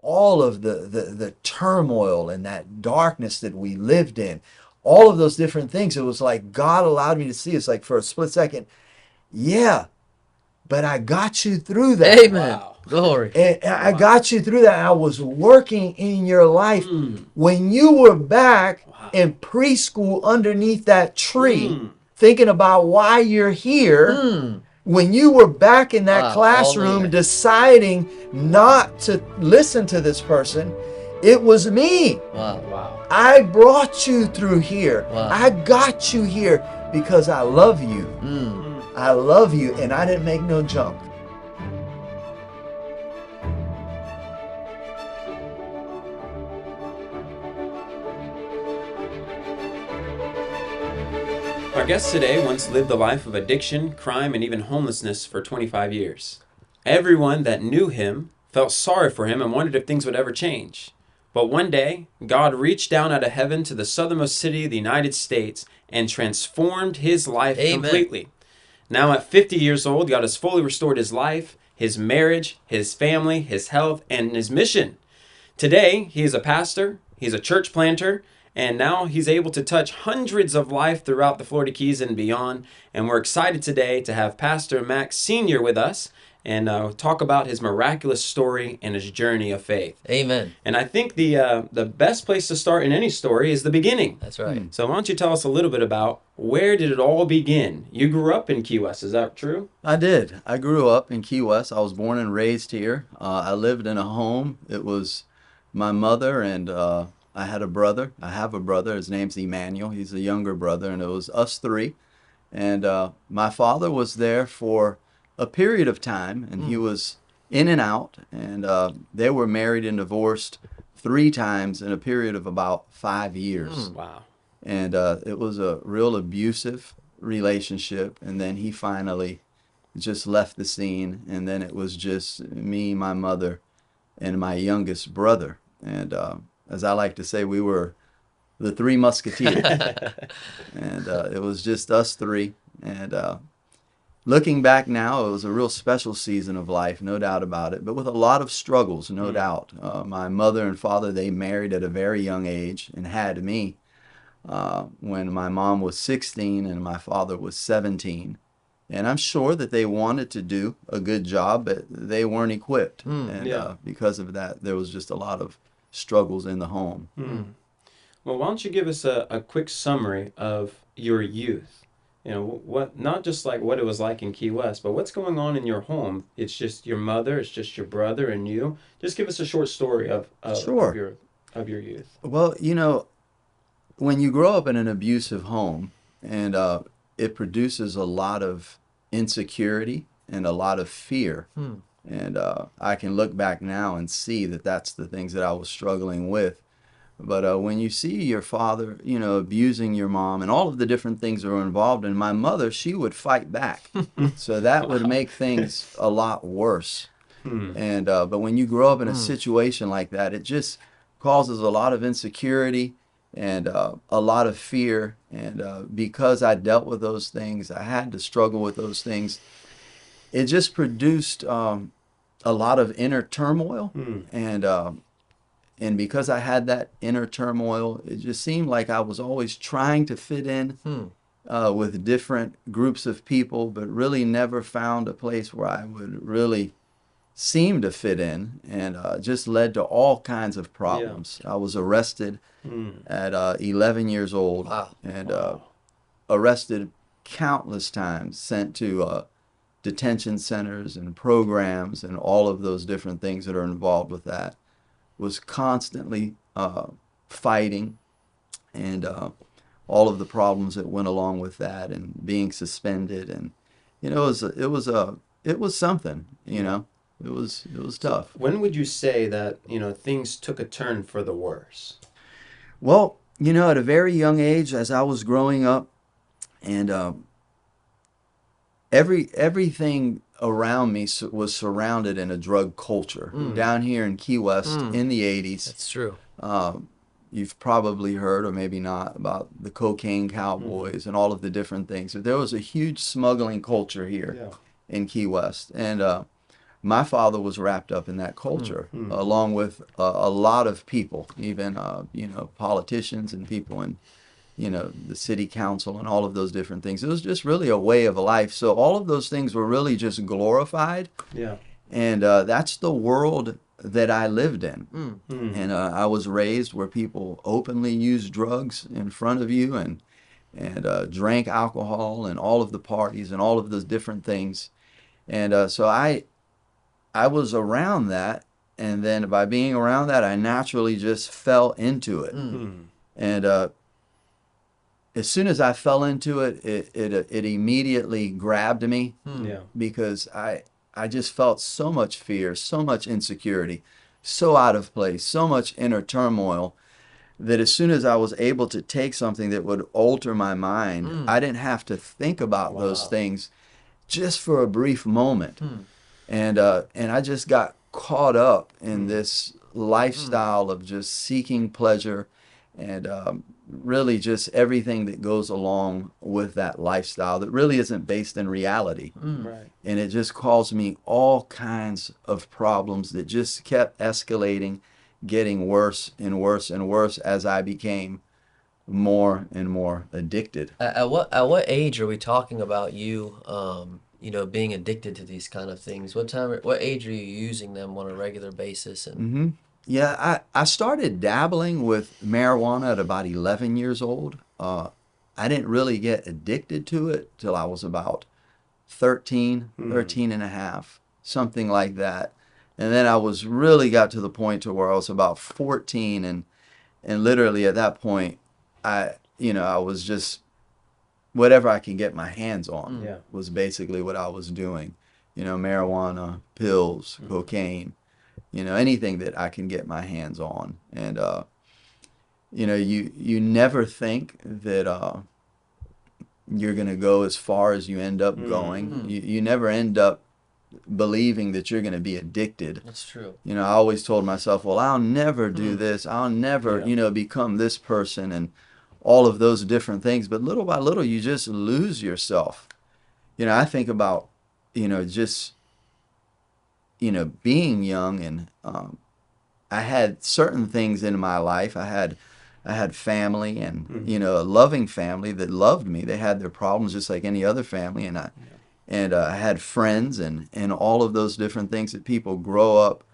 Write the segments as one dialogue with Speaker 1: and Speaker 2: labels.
Speaker 1: all of the turmoil and that darkness that we lived in, all of those different things. It was like God allowed me to see. It's like for a split second, yeah, but I got you through that.
Speaker 2: Amen.
Speaker 3: Wow.
Speaker 2: Glory.
Speaker 1: And I
Speaker 3: Wow.
Speaker 1: got you through that. I was working in your life
Speaker 3: Mm.
Speaker 1: when you were back
Speaker 3: Wow.
Speaker 1: in preschool underneath that tree,
Speaker 3: Mm.
Speaker 1: thinking about why you're here.
Speaker 2: Mm.
Speaker 1: When you were back in that
Speaker 2: Wow. All of
Speaker 1: classroom
Speaker 2: that.
Speaker 1: deciding not to listen to this person, it was me.
Speaker 2: Wow.
Speaker 3: Wow.
Speaker 1: I brought you through here.
Speaker 2: Wow.
Speaker 1: I got you here because I love you.
Speaker 2: Mm.
Speaker 3: Mm.
Speaker 1: I love you, and I didn't make no junk.
Speaker 3: Our guest today once lived a life of addiction, crime, and even homelessness for 25 years. Everyone that knew him felt sorry for him and wondered if things would ever change. But one day, God reached down out of heaven to the southernmost city of the United States and transformed his life
Speaker 2: Amen.
Speaker 3: completely. Now, at 50 years old, God has fully restored his life, his marriage, his family, his health, and his mission. Today, he is a pastor, he's a church planter, and now he's able to touch hundreds of life throughout the Florida Keys and beyond. And we're excited today to have Pastor Max Sr. with us and talk about his miraculous story and his journey of faith.
Speaker 2: Amen.
Speaker 3: And I think the best place to start in any story is the beginning.
Speaker 2: That's right.
Speaker 3: So why don't you tell us a little bit about where did it all begin? You grew up in Key West, is that true?
Speaker 1: I did. I grew up in Key West. I was born and raised here. I lived in a home. It was my mother and I had a brother. I have a brother. His name's Emmanuel. He's a younger brother, and it was us three. And my father was there for a period of time, and he was in and out. And they were married and divorced three times in a period of about 5 years.
Speaker 3: Wow.
Speaker 1: And it was a real abusive relationship. And then he finally just left the scene, and then it was just me, my mother, and my youngest brother. And as I like to say, we were the Three Musketeers. And it was just us three. And looking back now, it was a real special season of life, no doubt about it, but with a lot of struggles, no doubt. My mother and father, they married at a very young age and had me when my mom was 16 and my father was 17. And I'm sure that they wanted to do a good job, but they weren't equipped. And
Speaker 3: Yeah.
Speaker 1: because of that, there was just a lot of struggles in the home.
Speaker 3: Well, why don't you give us a quick summary of your youth? You know, what not just like what it was like in Key West, but what's going on in your home. It's just your mother, it's just your brother and you. Just give us a short story
Speaker 1: Sure.
Speaker 3: of your youth.
Speaker 1: Well, when you grow up in an abusive home and it produces a lot of insecurity and a lot of fear. And I can look back now and see that that's the things that I was struggling with. But when you see your father, abusing your mom and all of the different things that were involved in, my mother, she would fight back. So that would make things a lot worse. And but when you grow up in a situation like that, it just causes a lot of insecurity and a lot of fear. And because I dealt with those things, I had to struggle with those things. It just produced a lot of inner turmoil. And because I had that inner turmoil, it just seemed like I was always trying to fit in with different groups of people, but really never found a place where I would really seem to fit in, and just led to all kinds of problems. I was arrested at 11 years old.
Speaker 2: Wow.
Speaker 1: And arrested countless times, sent to detention centers and programs and all of those different things that are involved with that. Was constantly fighting and all of the problems that went along with that, and being suspended, and it was something. It was tough.
Speaker 3: When would you say that, things took a turn for the worse?
Speaker 1: Well, at a very young age, as I was growing up, and everything around me was surrounded in a drug culture. Down here in Key West in the 80s,
Speaker 2: That's true.
Speaker 1: you've probably heard, or maybe not, about the cocaine cowboys and all of the different things. There was a huge smuggling culture here in Key West. And my father was wrapped up in that culture, along with a lot of people, even politicians and people in the city council and all of those different things. It was just really a way of life. So all of those things were really just glorified.
Speaker 3: Yeah.
Speaker 1: And that's the world that I lived in. And I was raised where people openly used drugs in front of you and drank alcohol and all of the parties and all of those different things. And so I was around that. And then by being around that, I naturally just fell into it. And as soon as I fell into it, it immediately grabbed me.
Speaker 3: Yeah.
Speaker 1: Because I just felt so much fear, so much insecurity, so out of place, so much inner turmoil, that as soon as I was able to take something that would alter my mind, I didn't have to think about those things just for a brief moment. And I just got caught up in this lifestyle of just seeking pleasure and really just everything that goes along with that lifestyle that really isn't based in reality.
Speaker 3: Right.
Speaker 1: And it just caused me all kinds of problems that just kept escalating, getting worse and worse and worse as I became more and more addicted.
Speaker 2: At what age are we talking about you being addicted to these kind of things? What age are you using them on a regular basis? And
Speaker 1: Yeah, I started dabbling with marijuana at about 11 years old. I didn't really get addicted to it till I was about 13 and a half, something like that. And then I was really got to the point to where I was about 14 and literally at that point, I was just whatever I can get my hands on
Speaker 3: Yeah.
Speaker 1: was basically what I was doing. Marijuana, pills, cocaine, anything that I can get my hands on. And you never think that you're going to go as far as you end up going. You never end up believing that you're going to be addicted.
Speaker 2: that's true.
Speaker 1: I always told myself, well, I'll never do this. I'll never,
Speaker 3: Yeah.
Speaker 1: become this person and all of those different things. But little by little, you just lose yourself. I think about, just, being young and I had certain things in my life. I had family and, a loving family that loved me. They had their problems just like any other family. And I had friends and all of those different things that people grow up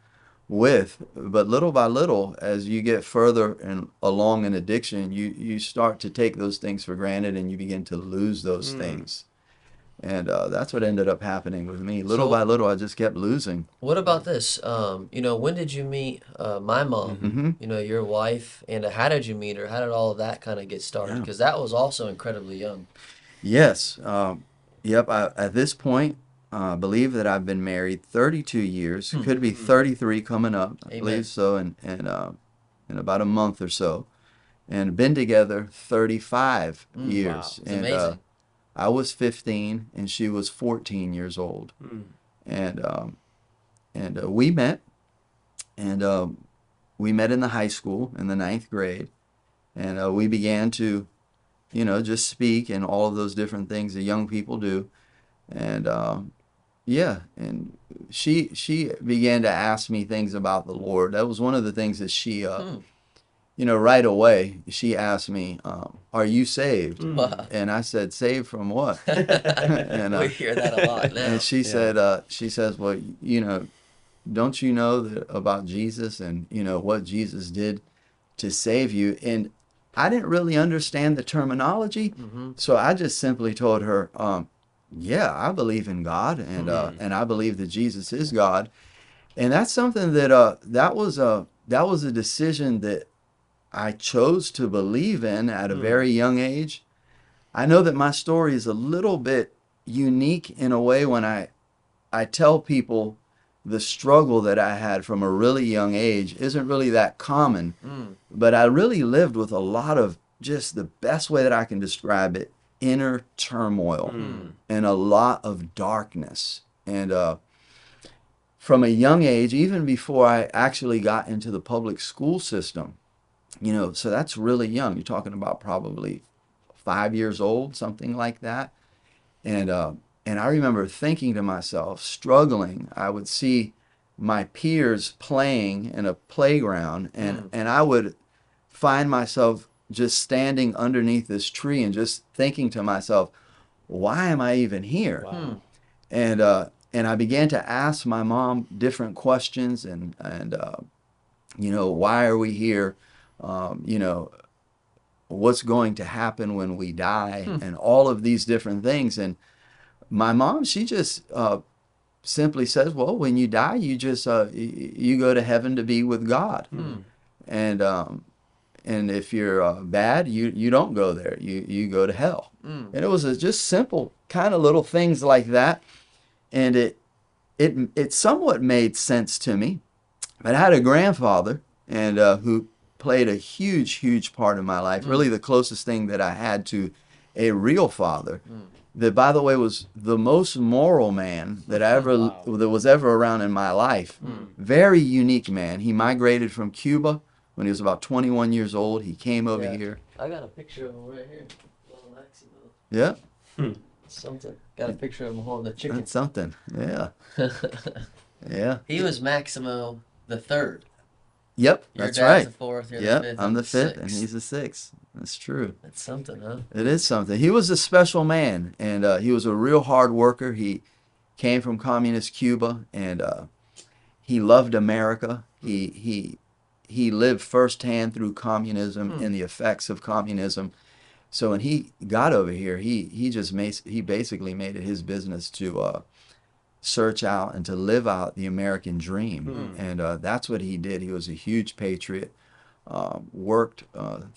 Speaker 1: with. But little by little, as you get further and along in addiction, you start to take those things for granted and you begin to lose those things. And that's what ended up happening with me. Little
Speaker 2: So-
Speaker 1: by little, I just kept losing.
Speaker 2: What about this? When did you meet my mom? Your wife, and how did you meet her? How did all of that kind of get started?
Speaker 1: Yeah.
Speaker 2: Because that was also incredibly young.
Speaker 1: Yes. Yep. At this point, I believe that I've been married 32 years. Could be 33 coming up. I
Speaker 2: Amen.
Speaker 1: believe so in about a month or so. And been together 35 years.
Speaker 3: Wow.
Speaker 2: It's
Speaker 1: And
Speaker 2: amazing.
Speaker 1: I was 15 and she was 14 years old. And we met. And we met in the high school in the 9th grade. And we began to just speak and all of those different things that young people do. And and she began to ask me things about the Lord. That was one of the things that she, right away, she asked me, "Are you saved?"
Speaker 2: Wow.
Speaker 1: And I said, "Saved from what?" and
Speaker 2: We hear that a lot now.
Speaker 1: and she says, "Well, don't you know that about Jesus and what Jesus did to save you?" And I didn't really understand the terminology, so I just simply told her, "Yeah, I believe in God, and I believe that Jesus is God." And that's something that that was a decision that I chose to believe in at a very young age. I know that my story is a little bit unique in a way when I tell people the struggle that I had from a really young age isn't really that common, but I really lived with a lot of just the best way that I can describe it, inner turmoil and a lot of darkness. And from a young age, even before I actually got into the public school system, so that's really young. You're talking about probably 5 years old, something like that. And And I remember thinking to myself, struggling. I would see my peers playing in a playground, and I would find myself just standing underneath this tree and just thinking to myself, why am I even here?
Speaker 3: Wow.
Speaker 1: And I began to ask my mom different questions, and why are we here? You know, what's going to happen when we die, and all of these different things. And my mom, she just simply says, well, when you die, you just you go to heaven to be with God. And and if you're bad, you don't go there. You go to hell. And it was just simple kind of little things like that. And it somewhat made sense to me. But I had a grandfather, and who played a huge part in my life. Really, the closest thing that I had to a real father. That, by the way, was the most moral man that that was ever around in my life. Very unique man. He migrated from Cuba when he was about 21 years old. He came over here.
Speaker 2: I got a picture of him right here. Little Maximo.
Speaker 1: Yeah.
Speaker 2: Something. Got a picture of him holding the chicken.
Speaker 1: That's something. Yeah. Yeah.
Speaker 2: He was Maximo the third.
Speaker 1: Yep.
Speaker 2: Your
Speaker 1: That's
Speaker 2: dad's
Speaker 1: right.
Speaker 2: the fourth. You're the
Speaker 1: Yep.
Speaker 2: fifth.
Speaker 1: I'm the fifth, and
Speaker 2: sixth.
Speaker 1: he's the sixth. That's true.
Speaker 2: That's something, huh?
Speaker 1: It is something. He was a special man, and he was a real hard worker. He came from communist Cuba, and he loved America. He lived firsthand through communism and the effects of communism. So when he got over here, he basically made it his business to search out and to live out the American dream, and that's what he did. He was a huge patriot. Worked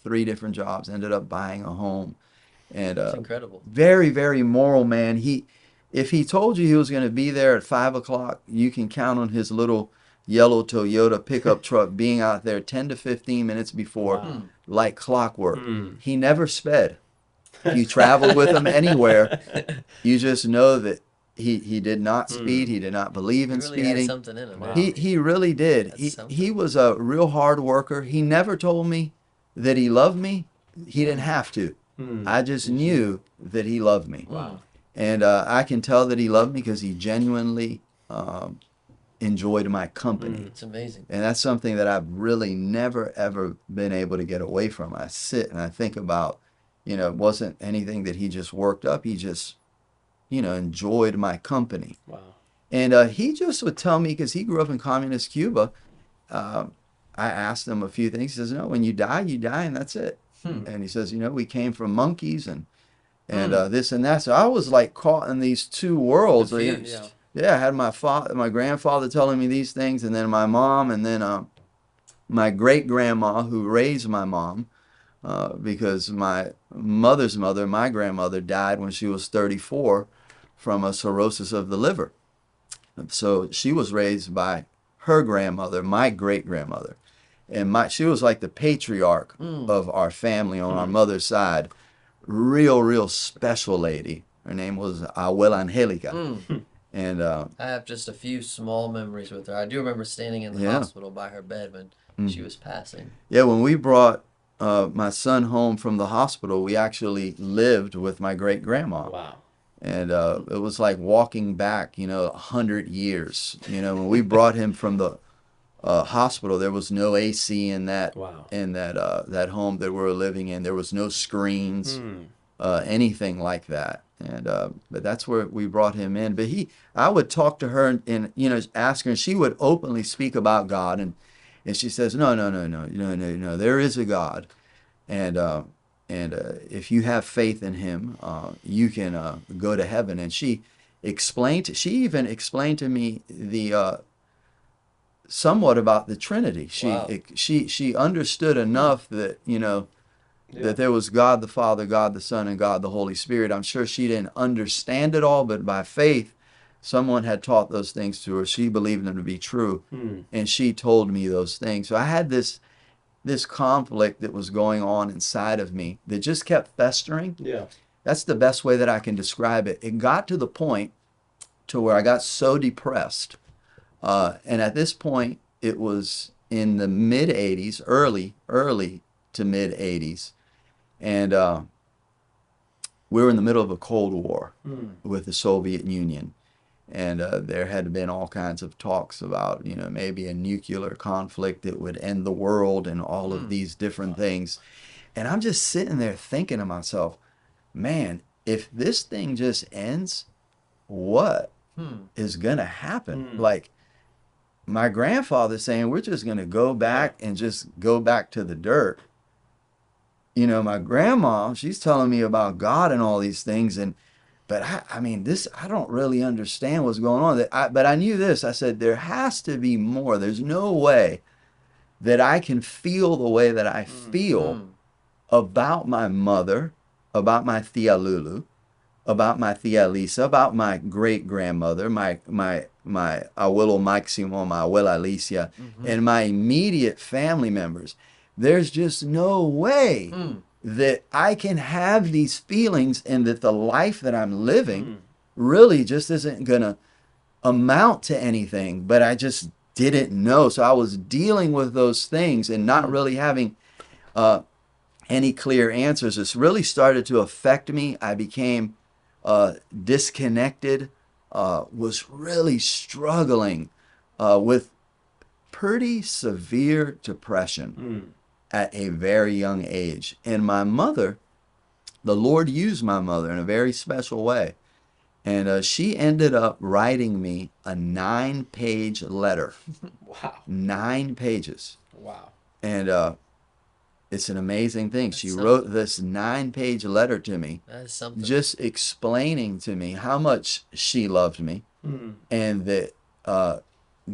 Speaker 1: 3 different jobs, ended up buying a home, and
Speaker 2: It's incredible.
Speaker 1: very moral man. If he told you he was going to be there at 5 o'clock, you can count on his little yellow Toyota pickup truck being out there 10 to 15 minutes before, like clockwork. He never sped. You traveled with him anywhere, you just know that he did not speed. He did not believe in
Speaker 2: He really had
Speaker 1: speeding.
Speaker 2: something in him.
Speaker 3: Wow.
Speaker 1: He really did.
Speaker 2: That's something.
Speaker 1: He was a real hard worker. He never told me that he loved me. He didn't have to. I just knew that he loved me.
Speaker 3: Wow.
Speaker 1: And I can tell that he loved me because he genuinely enjoyed my company.
Speaker 2: It's amazing.
Speaker 1: And that's something that I've really never, ever been able to get away from. I sit and I think about, it wasn't anything that he just worked up. He just, enjoyed my company.
Speaker 3: Wow.
Speaker 1: And he just would tell me, because he grew up in communist Cuba, I asked him a few things. He says, no, when you die, and that's it. And he says, we came from monkeys and this and that. So I was like caught in these two worlds.
Speaker 2: Confused.
Speaker 1: Yeah, I had my grandfather telling me these things, and then my mom, and then my great-grandma who raised my mom, because my mother's mother, my grandmother, died when she was 34 from a cirrhosis of the liver. So she was raised by her grandmother, my great-grandmother. And she was like the patriarch of our family on our mother's side. Real special lady. Her name was Abuela Angelica. And
Speaker 2: I have just a few small memories with her. I do remember standing in the hospital by her bed when she was passing.
Speaker 1: yeah, when we brought my son home from the hospital, we actually lived with my great-grandma.
Speaker 3: Wow.
Speaker 1: And it was like walking back, 100 years. When we brought him from the hospital, there was no AC in that
Speaker 3: Wow.
Speaker 1: that home that we were living in. There was no screens, anything like that. And but that's where we brought him in. But I would talk to her and ask her, and she would openly speak about God, and she says, no, there is a God, and if you have faith in Him, you can go to heaven. And she even explained to me the somewhat about the Trinity.
Speaker 2: Wow.
Speaker 1: She understood enough that that there was God the Father, God the Son, and God the Holy Spirit. I'm sure she didn't understand it all, but by faith, someone had taught those things to her. She believed them to be true, and she told me those things. So I had this conflict that was going on inside of me that just kept festering.
Speaker 3: Yeah.
Speaker 1: That's the best way that I can describe it. It got to the point to where I got so depressed. And at this point, it was in the mid 80s, early to mid 80s. And we were in the middle of a Cold War with the Soviet Union. And there had been all kinds of talks about, maybe a nuclear conflict that would end the world and all of these different things. And I'm just sitting there thinking to myself, man, if this thing just ends, what is going to happen? Like my grandfather saying, we're just going to go back and just go back to the dirt. My grandma, she's telling me about God and all these things. But I mean, I don't really understand what's going on. But I knew this. I said, there has to be more. There's no way that I can feel the way that I feel about my mother, about my Tia Lulu, about my Tia Lisa, about my great grandmother, my abuelo Maximo, my abuela Alicia, and my immediate family members. There's just no way that I can have these feelings and that the life that I'm living really just isn't going to amount to anything. But I just didn't know. So I was dealing with those things and not really having any clear answers. It's really started to affect me. I became disconnected, was really struggling with pretty severe depression at a very young age. And my mother, the Lord used my mother in a very special way. And she ended up writing me a 9-page letter.
Speaker 3: Wow.
Speaker 1: 9 pages.
Speaker 3: Wow.
Speaker 1: And it's an amazing thing.
Speaker 2: That's
Speaker 1: she
Speaker 2: something.
Speaker 1: wrote this 9-page letter to me,
Speaker 2: That is something.
Speaker 1: just explaining to me how much she loved me and that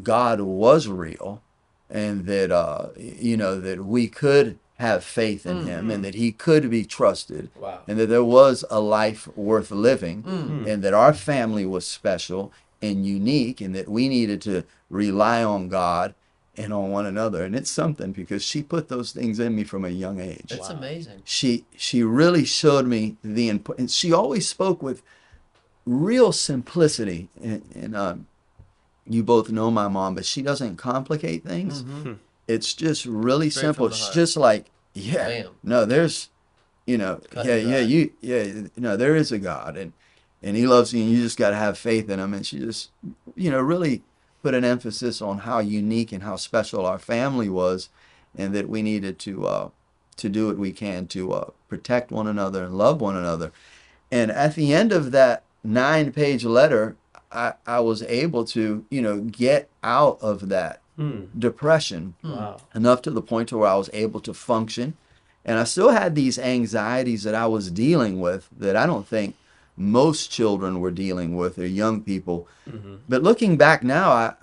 Speaker 1: God was real and that, that we could have faith in him and that he could be trusted.
Speaker 3: Wow.
Speaker 1: And that there was a life worth living and that our family was special and unique and that we needed to rely on God and on one another. And it's something because she put those things in me from a young age.
Speaker 2: That's amazing.
Speaker 1: She really showed me the and she always spoke with real simplicity. And you both know my mom, but she doesn't complicate things. It's just really
Speaker 2: Straight
Speaker 1: simple.
Speaker 2: from the
Speaker 1: It's
Speaker 2: heart.
Speaker 1: just like, yeah,
Speaker 2: Bam.
Speaker 1: no, there's,
Speaker 2: Cut
Speaker 1: yeah,
Speaker 2: and
Speaker 1: yeah,
Speaker 2: dry.
Speaker 1: there is a God and he loves you and you just got to have faith in him. And she just, really put an emphasis on how unique and how special our family was and that we needed to do what we can to protect one another and love one another. And at the end of that 9-page letter, I was able to, get out of that depression
Speaker 3: Wow.
Speaker 1: enough to the point to where I was able to function. And I still had these anxieties that I was dealing with that I don't think most children were dealing with or young people. But looking back now,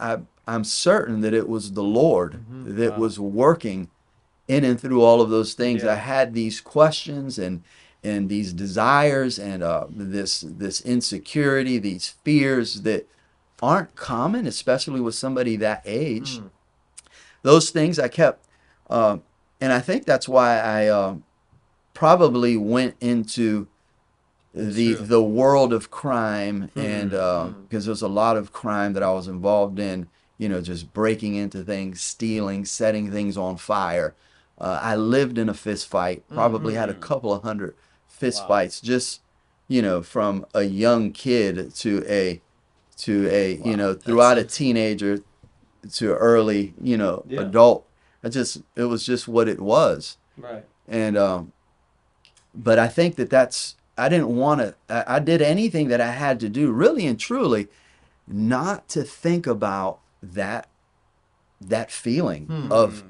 Speaker 1: I'm certain that it was the Lord that was working in and through all of those things.
Speaker 3: Yeah.
Speaker 1: I had these questions and these desires and this insecurity, these fears that aren't common, especially with somebody that age. Those things I kept, and I think that's why I probably went into the world of crime, and because there's a lot of crime that I was involved in, just breaking into things, stealing, setting things on fire. I lived in a fist fight, probably had a couple of hundred fist fights, just, from a young kid to a throughout a teenager to early, adult. It was just what it was.
Speaker 3: Right.
Speaker 1: And, but I think I didn't want to, I did anything that I had to do really and truly not to think about that feeling of,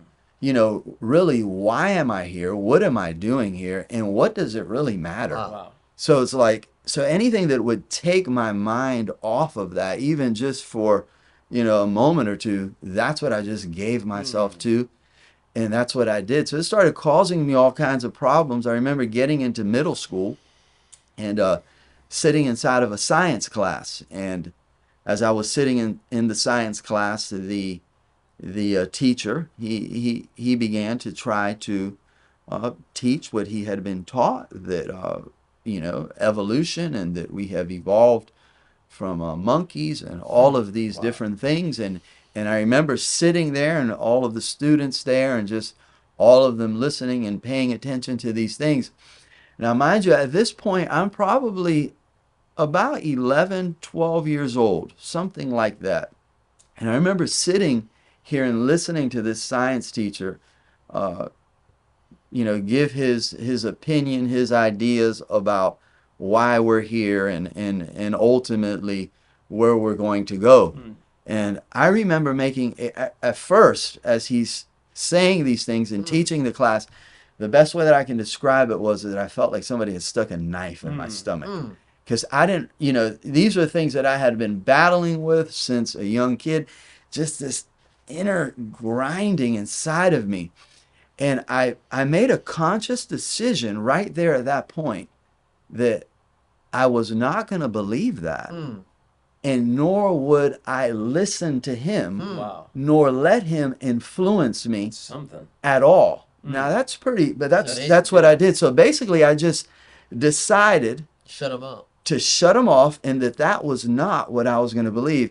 Speaker 1: really, why am I here? What am I doing here? And what does it really matter?
Speaker 3: Wow.
Speaker 1: So it's like, so anything that would take my mind off of that, even just for, a moment or two, that's what I just gave myself to. And that's what I did. So it started causing me all kinds of problems. I remember getting into middle school and sitting inside of a science class. And as I was sitting in the science class, the teacher, he began to try to teach what he had been taught, that, evolution and that we have evolved from monkeys and all of these different things. And I remember sitting there and all of the students there and just all of them listening and paying attention to these things. Now, mind you, at this point, I'm probably about 11, 12 years old, something like that. And I remember sitting here and listening to this science teacher, uh, give his opinion, his ideas about why we're here and ultimately where we're going to go. And I remember making, at first, as he's saying these things and teaching the class, the best way that I can describe it was that I felt like somebody had stuck a knife in my stomach. Because I didn't, these are things that I had been battling with since a young kid, just this inner grinding inside of me. And I made a conscious decision right there at that point that I was not going to believe that. And nor would I listen to him,
Speaker 3: Wow.
Speaker 1: nor let him influence me
Speaker 3: Something.
Speaker 1: at all. Now that's pretty, but
Speaker 2: That is-
Speaker 1: that's what I did. So basically, I just decided
Speaker 2: Shut them up.
Speaker 1: to shut him off, and that was not what I was going to believe.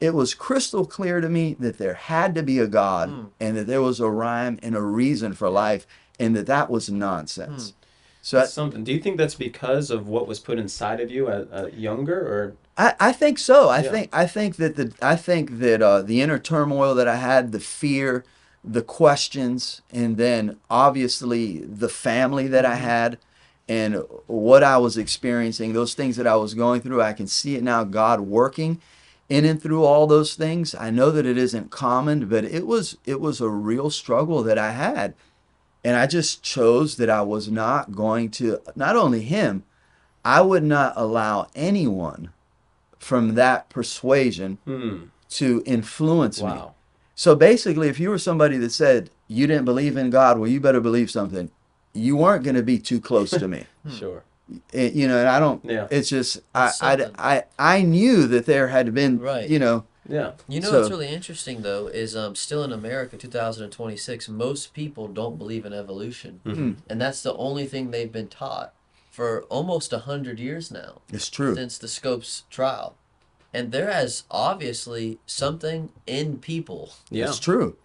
Speaker 1: It was crystal clear to me that there had to be a God, and that there was a rhyme and a reason for life, and that was nonsense. So
Speaker 3: That's something. Do you think that's because of what was put inside of you at younger, or?
Speaker 1: I think so.
Speaker 3: Yeah.
Speaker 1: I think that the inner turmoil that I had, the fear, the questions, and then obviously the family that I had, and what I was experiencing, those things that I was going through, I can see it now. God working in and through all those things. I know that it isn't common, but it was a real struggle that I had, and I just chose that I was not going to. Not only him, I would not allow anyone from that persuasion to influence me.
Speaker 3: Wow.
Speaker 1: So basically, if you were somebody that said you didn't believe in God, well, you better believe something. You weren't going to be too close to me.
Speaker 3: Sure.
Speaker 1: And I don't.
Speaker 3: Yeah.
Speaker 1: It's just
Speaker 2: That's something.
Speaker 1: I knew that there had been
Speaker 2: Right.
Speaker 3: Yeah.
Speaker 2: You know
Speaker 1: So-
Speaker 2: what's really interesting though is still in America, 2026, most people don't believe in evolution, and that's the only thing they've been taught for almost 100 years now.
Speaker 1: It's true.
Speaker 2: Since the Scopes trial, and there has obviously something in people
Speaker 3: Yeah.
Speaker 1: It's true.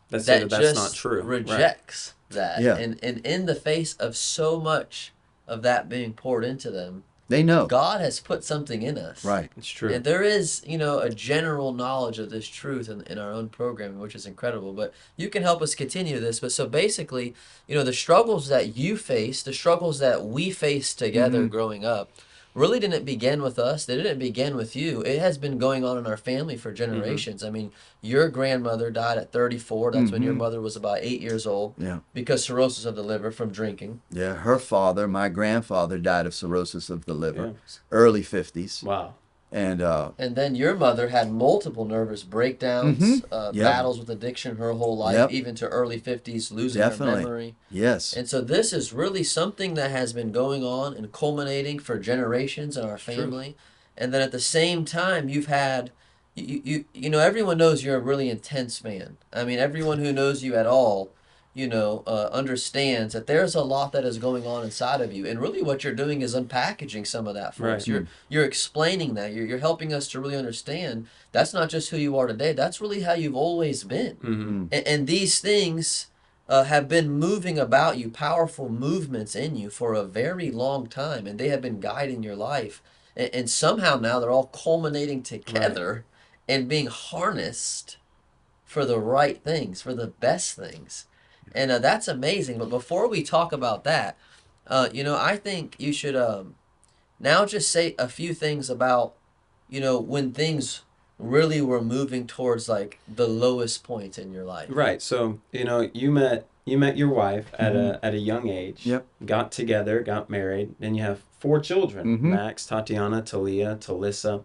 Speaker 3: That's
Speaker 2: that
Speaker 3: that's
Speaker 2: just
Speaker 3: not true. Right.
Speaker 2: rejects that,
Speaker 1: Yeah.
Speaker 2: and in the face of so much of that being poured into them,
Speaker 1: They know.
Speaker 2: God has put something in us.
Speaker 1: Right.
Speaker 3: It's true.
Speaker 2: And there is, a general knowledge of this truth in our own programming, which is incredible. But you can help us continue this. But so basically, the struggles that you face, the struggles that we faced together growing up, really didn't begin with us. They didn't begin with you. It has been going on in our family for generations. I mean, your grandmother died at 34. That's when your mother was about 8 years old.
Speaker 1: Yeah.
Speaker 2: Because cirrhosis of the liver from drinking.
Speaker 1: Yeah. Her father, my grandfather, died of cirrhosis of the liver,
Speaker 3: Yeah.
Speaker 1: early 50s,
Speaker 3: Wow.
Speaker 1: and
Speaker 2: And then your mother had multiple nervous breakdowns,
Speaker 1: Yep.
Speaker 2: battles with addiction her whole life,
Speaker 1: Yep.
Speaker 2: even to early 50s, losing
Speaker 1: Definitely.
Speaker 2: her memory.
Speaker 1: yes.
Speaker 2: And so this is really something that has been going on and culminating for generations in our family. And then at the same time, you've had, everyone knows you're a really intense man. I mean, everyone who knows you at all, understands that there's a lot that is going on inside of you. And really what you're doing is unpackaging some of that for us.
Speaker 3: Right.
Speaker 2: You're explaining that. You're helping us to really understand that's not just who you are today. That's really how you've always been. And these things have been moving about you, powerful movements in you for a very long time. And they have been guiding your life. And somehow now they're all culminating together and being harnessed for the right things, for the best things. And that's amazing. But before we talk about that, I think you should now just say a few things about, when things really were moving towards like the lowest point in your life.
Speaker 3: Right. So you met your wife at a young age.
Speaker 1: Yep.
Speaker 3: Got together, got married, and you have 4 children: Max, Tatiana, Talia, Talissa.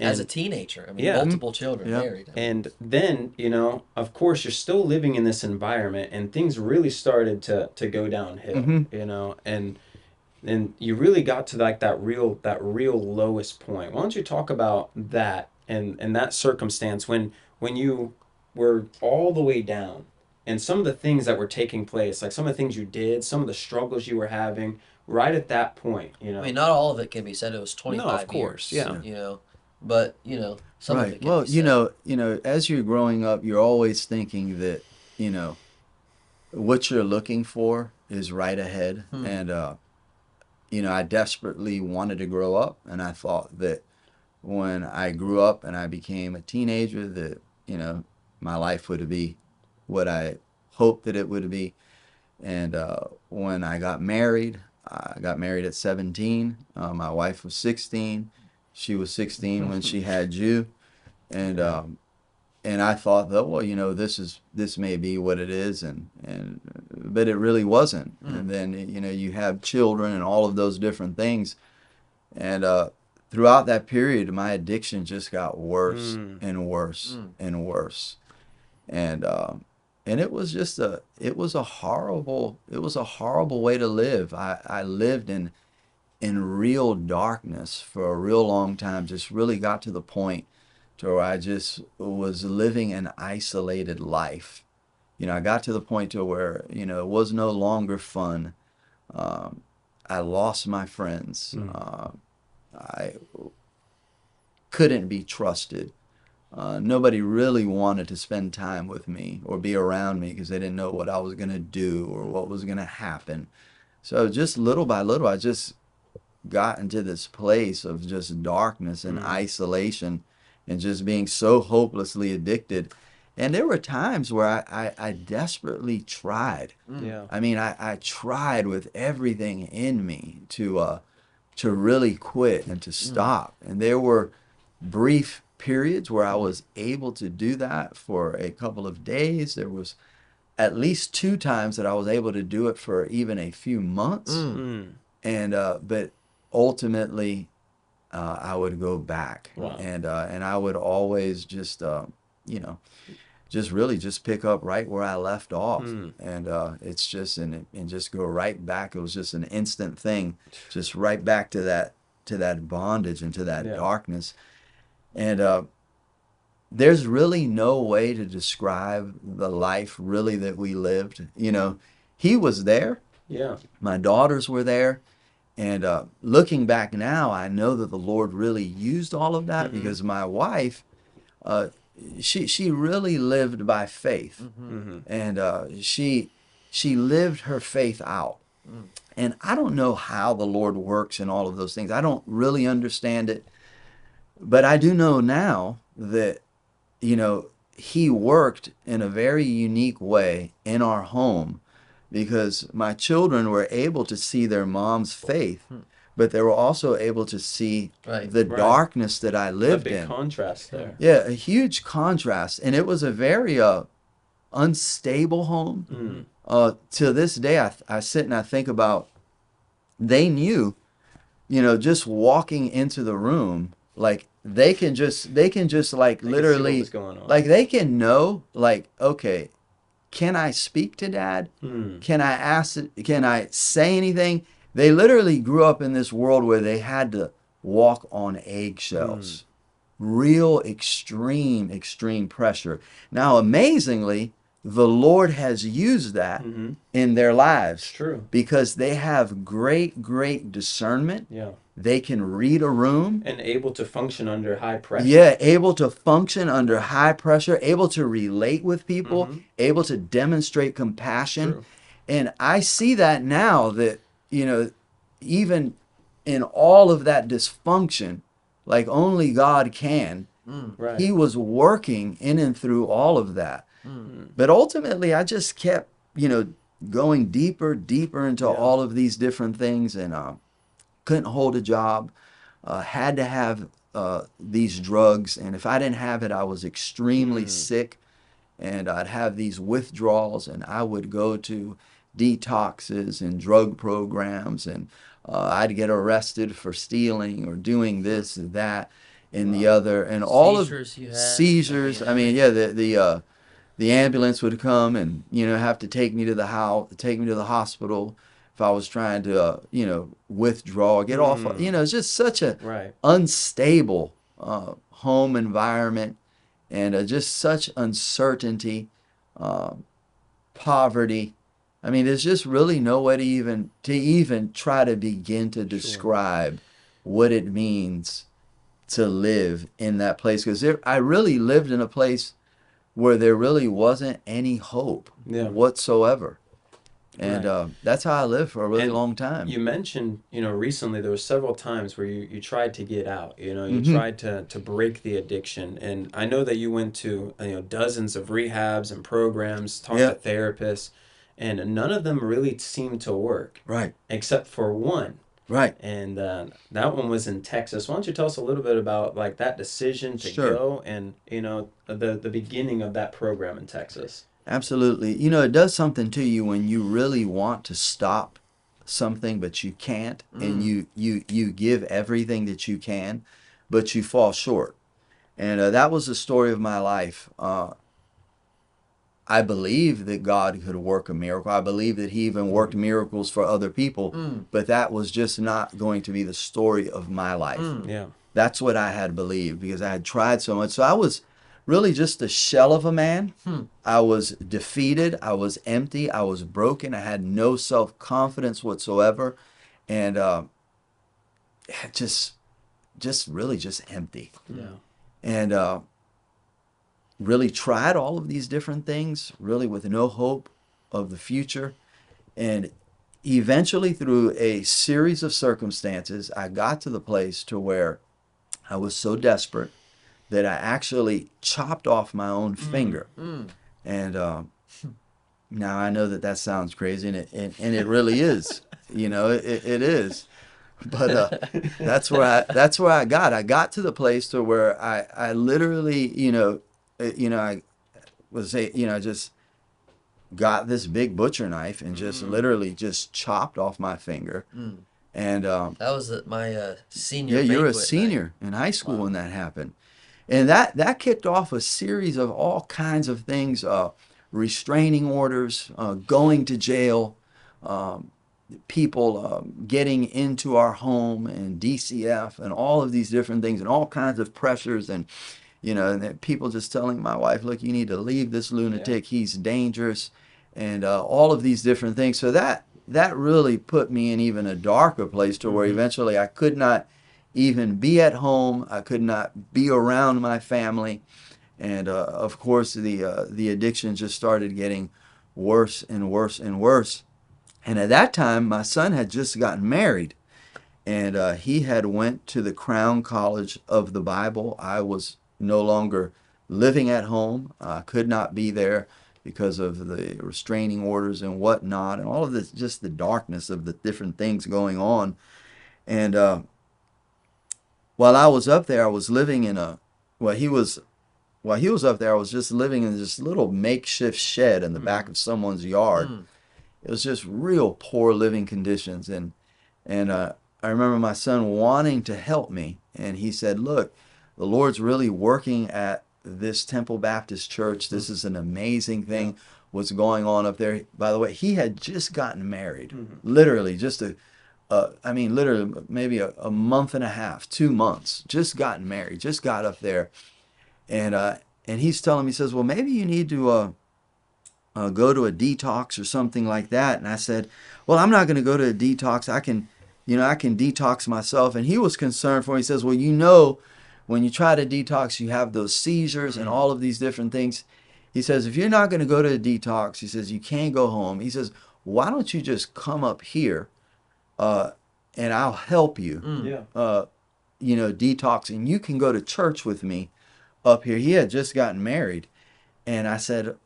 Speaker 2: As a teenager, I mean,
Speaker 3: Yeah.
Speaker 2: multiple children,
Speaker 1: Yeah.
Speaker 2: married.
Speaker 3: And then, of course, you're still living in this environment, and things really started to go downhill, and you really got to like that real lowest point. Why don't you talk about that and that circumstance when you were all the way down, and some of the things that were taking place, like some of the things you did, some of the struggles you were having right at that point,
Speaker 2: I mean, not all of it can be said. It was 25
Speaker 3: No, of course,
Speaker 2: years.
Speaker 3: yeah.
Speaker 2: But, some of it
Speaker 1: Right.
Speaker 2: can
Speaker 1: Well,
Speaker 2: be said.
Speaker 1: as you're growing up, you're always thinking that, what you're looking for is right ahead. And I desperately wanted to grow up, and I thought that when I grew up and I became a teenager, that, my life would be what I hoped that it would be. And when I got married at 17. My wife was 16. She was 16 when she had you. And
Speaker 3: Yeah.
Speaker 1: and I thought that, well, this may be what it is, and but it really wasn't. And then you have children and all of those different things, and throughout that period, my addiction just got worse and worse and worse, and it was just a horrible way to live. I lived in real darkness for a real long time. Just really got to the point to where I just was living an isolated life. I got to the point to where, it was no longer fun. I lost my friends. I couldn't be trusted. Nobody really wanted to spend time with me or be around me because they didn't know what I was going to do or what was going to happen. So just little by little, I just got into this place of just darkness and isolation and just being so hopelessly addicted. And there were times where I desperately tried.
Speaker 3: Yeah.
Speaker 1: I mean, I tried with everything in me to really quit and to stop. And there were brief periods where I was able to do that for a couple of days. There was at least 2 times that I was able to do it for even a few months. And but ultimately, I would go back.
Speaker 3: Wow.
Speaker 1: And I would always just just really just pick up right where I left off. And it's just and just go right back. It was just an instant thing, just right back to that bondage and to that
Speaker 3: Yeah.
Speaker 1: darkness. And there's really no way to describe the life really that we lived. He was there.
Speaker 3: Yeah.
Speaker 1: My daughters were there. And looking back now, I know that the Lord really used all of that because my wife, she really lived by faith, and she lived her faith out. And I don't know how the Lord works in all of those things. I don't really understand it, but I do know now that He worked in a very unique way in our home, because my children were able to see their mom's faith, but they were also able to see the
Speaker 3: Right.
Speaker 1: darkness that I
Speaker 3: A
Speaker 1: lived
Speaker 3: big
Speaker 1: in.
Speaker 3: contrast there.
Speaker 1: Yeah, a huge contrast. And it was a very unstable home. To this day, I sit and I think about, they knew, just walking into the room, like they can just like
Speaker 3: They could see what
Speaker 1: literally,
Speaker 3: was going on.
Speaker 1: like they can know, like, okay, can I speak to Dad? Can I say anything? They literally grew up in this world where they had to walk on eggshells. Real extreme pressure. Now, amazingly, the Lord has used that in their lives.
Speaker 3: It's true.
Speaker 1: Because they have great discernment.
Speaker 3: Yeah.
Speaker 1: They can read a room.
Speaker 3: And able to function under high pressure.
Speaker 1: Yeah, able to function under high pressure, able to relate with people, able to demonstrate compassion.
Speaker 3: True.
Speaker 1: And I see that now, that, even in all of that dysfunction, like only God can,
Speaker 3: Right.
Speaker 1: He was working in and through all of that. But ultimately, I just kept, going deeper into all of these different things, and couldn't hold a job, had to have these drugs, and if I didn't have it, I was extremely sick, and I'd have these withdrawals, and I would go to detoxes and drug programs, and I'd get arrested for stealing or doing this and that and the other, and all
Speaker 2: Seizures you
Speaker 1: of
Speaker 2: had.
Speaker 1: seizures. I mean, yeah, the ambulance would come and have to take me to the house, take me to the hospital if I was trying to withdraw, get off. It's just such a
Speaker 3: Right.
Speaker 1: unstable home environment, and just such uncertainty, poverty. I mean, there's just really no way to even try to begin to describe what it means to live in that place, because I really lived in a place where there really wasn't any hope
Speaker 3: Yeah.
Speaker 1: whatsoever. And
Speaker 3: Right.
Speaker 1: that's how I lived for a really
Speaker 3: And
Speaker 1: long time.
Speaker 3: you mentioned, recently there were several times where you tried to get out, you
Speaker 1: Hmm.
Speaker 3: tried to break the addiction. And I know that you went to, dozens of rehabs and programs, talked to
Speaker 1: Yeah.
Speaker 3: therapists, and none of them really seemed to work
Speaker 1: Right.
Speaker 3: except for one.
Speaker 1: Right.
Speaker 3: And that one was in Texas. Why don't you tell us a little bit about like that decision to
Speaker 1: Sure.
Speaker 3: go and, the beginning of that program in Texas?
Speaker 1: Absolutely. It does something to you when you really want to stop something, but you can't, and you give everything that you can, but you fall short. And that was the story of my life. I believe that God could work a miracle. I believe that He even worked miracles for other people, but that was just not going to be the story of my life.
Speaker 3: Yeah.
Speaker 1: That's what I had believed because I had tried so much. So I was really just a shell of a man. I was defeated. I was empty. I was broken. I had no self confidence whatsoever, and just really just empty.
Speaker 3: Yeah.
Speaker 1: And really tried all of these different things, really with no hope of the future. And eventually, through a series of circumstances, I got to the place to where I was so desperate that I actually chopped off my own finger. And now I know that that sounds crazy, and it really is. It is. But that's where I got. I got to the place to where I literally, I was just got this big butcher knife and just literally just chopped off my finger. And
Speaker 2: That was my senior
Speaker 1: yeah, you're a
Speaker 2: banquet night.
Speaker 1: senior in high school when that happened. And that kicked off a series of all kinds of things, restraining orders, going to jail, um, people getting into our home and DCF and all of these different things and all kinds of pressures and then people just telling my wife, look, you need to leave this lunatic. He's dangerous, and all of these different things. So that really put me in even a darker place to where eventually I could not even be at home. I could not be around my family, and of course the addiction just started getting worse and worse and worse. And at that time, my son had just gotten married, and he had went to the Crown College of the Bible. I was no longer living at home. I could not be there because of the restraining orders and whatnot, and all of this, just the darkness of the different things going on. And while I was up there, I was living in a well, he was while he was up there, I was just living in this little makeshift shed in the back of someone's yard. It was just real poor living conditions, and I remember my son wanting to help me, and he said, "Look, the Lord's really working at this Temple Baptist Church. This is an amazing thing. What's going on up there?" By the way, he had just gotten married, literally just literally maybe a month and a half, 2 months, just gotten married, just got up there, and he's telling me, he says, "Well, maybe you need to." Go to a detox or something like that. And I said, well, I'm not going to go to a detox. I can detox myself. And he was concerned for me. He says, well, when you try to detox, you have those seizures and all of these different things. He says, if you're not going to go to a detox, he says, you can't go home. He says, why don't you just come up here uh, and I'll help you,
Speaker 3: Yeah.
Speaker 1: detox, and you can go to church with me up here. He had just gotten married. And I said,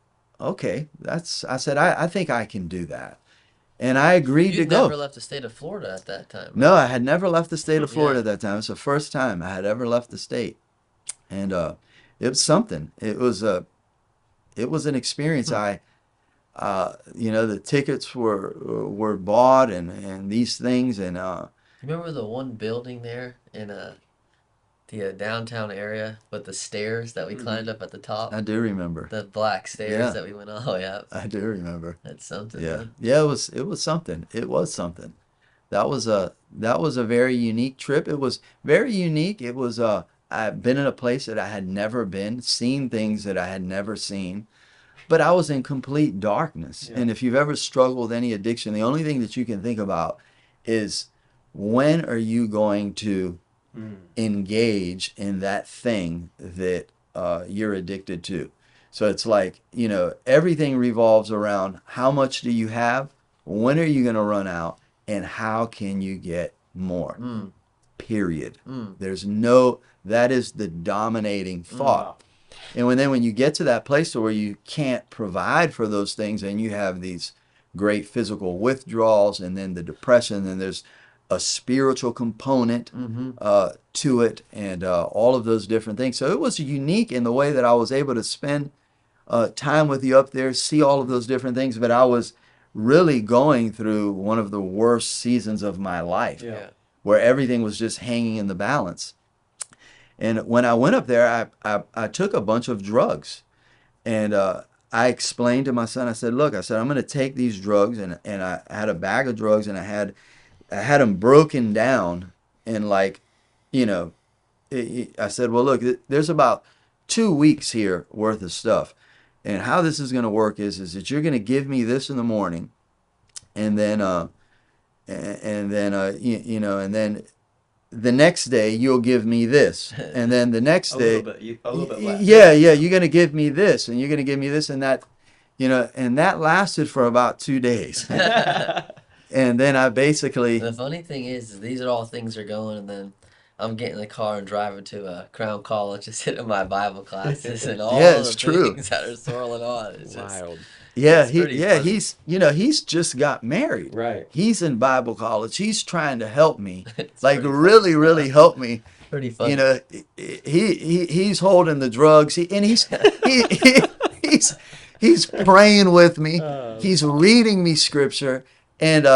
Speaker 1: okay, I said, I think I can do that. And I agreed to
Speaker 2: You'd
Speaker 1: go.
Speaker 2: never left the state of Florida at that time, right?
Speaker 1: No, I had never left the state of Florida
Speaker 2: Yeah.
Speaker 1: at that time. It's the first time I had ever left the state. And it was something. It was an experience. The tickets were bought and these things. And
Speaker 2: Remember the one building there in the downtown area with the stairs that we climbed up at the top?
Speaker 1: I do remember.
Speaker 2: The black stairs
Speaker 1: Yeah.
Speaker 2: that we went on. Oh, yeah.
Speaker 1: I do remember.
Speaker 2: That's something,
Speaker 1: Yeah.
Speaker 2: man.
Speaker 1: Yeah, it was something. It was something. That was a very unique trip. It was very unique. It was I've been in a place that I had never been, seen things that I had never seen, but I was in complete darkness.
Speaker 3: Yeah.
Speaker 1: And if you've ever struggled with any addiction, the only thing that you can think about is when are you going to engage in that thing that you're addicted to. So it's like, everything revolves around how much do you have, When are you going to run out? And how can you get more? Period. That is the dominating thought. And when you get to that place where you can't provide for those things and you have these great physical withdrawals and then the depression, and there's a spiritual component to it, and all of those different things. So it was unique in the way that I was able to spend time with you up there, see all of those different things, but I was really going through one of the worst seasons of my life, where everything was just hanging in the balance. And when I went up there, I took a bunch of drugs. And I explained to my son, I said, look, I said, I'm going to take these drugs. And I had a bag of drugs, and I had them broken down. And like, you know, I said, well, look, there's about 2 weeks here worth of stuff. And how this is going to work is that you're going to give me this in the morning. And then, and then the next day you'll give me this, and then the next day
Speaker 3: a little bit less.
Speaker 1: you're going to give me this, and you're going to give me this, and that, and that lasted for about 2 days. And then I basically,
Speaker 2: The funny thing is these are all things are going, and then I'm getting in the car and driving to Crown College to sit in my Bible classes, and all
Speaker 1: Yeah,
Speaker 2: of
Speaker 1: it's
Speaker 2: the
Speaker 1: true.
Speaker 2: things that are swirling on. It's
Speaker 3: Wild.
Speaker 1: yeah,
Speaker 2: It's pretty funny.
Speaker 1: he's just got married.
Speaker 3: Right.
Speaker 1: He's in Bible college. He's trying to help me,
Speaker 2: It's
Speaker 1: like
Speaker 2: pretty
Speaker 1: really help me.
Speaker 2: pretty funny.
Speaker 1: He's holding the drugs. He's praying with me. He's reading me scripture, and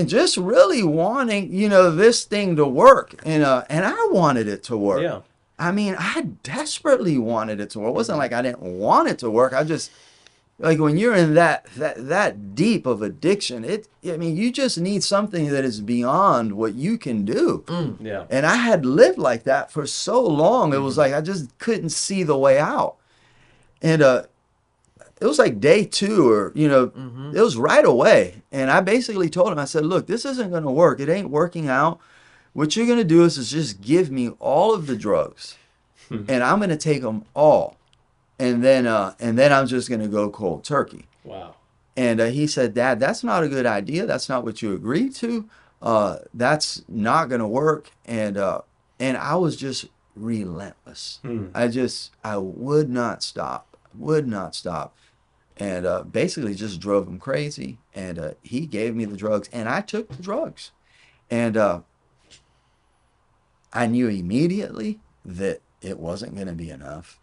Speaker 1: just really wanting this thing to work. And I wanted it to work.
Speaker 3: Yeah.
Speaker 1: I mean, I desperately wanted it to work. It wasn't like I didn't want it to work. I just, like, when you're in that deep of addiction, you just need something that is beyond what you can do.
Speaker 3: Yeah.
Speaker 1: And I had lived like that for so long. It was like I just couldn't see the way out. And it was like day 2, or it was right away. And I basically told him, I said, look, this isn't going to work. It ain't working out. What you're going to do is just give me all of the drugs, and I'm going to take them all. And then I'm just going to go cold turkey.
Speaker 3: Wow.
Speaker 1: And he said, Dad, that's not a good idea. That's not what you agreed to. That's not going to work. And I was just relentless. I would not stop. And basically just drove him crazy. And he gave me the drugs, and I took the drugs. And I knew immediately that it wasn't going to be enough.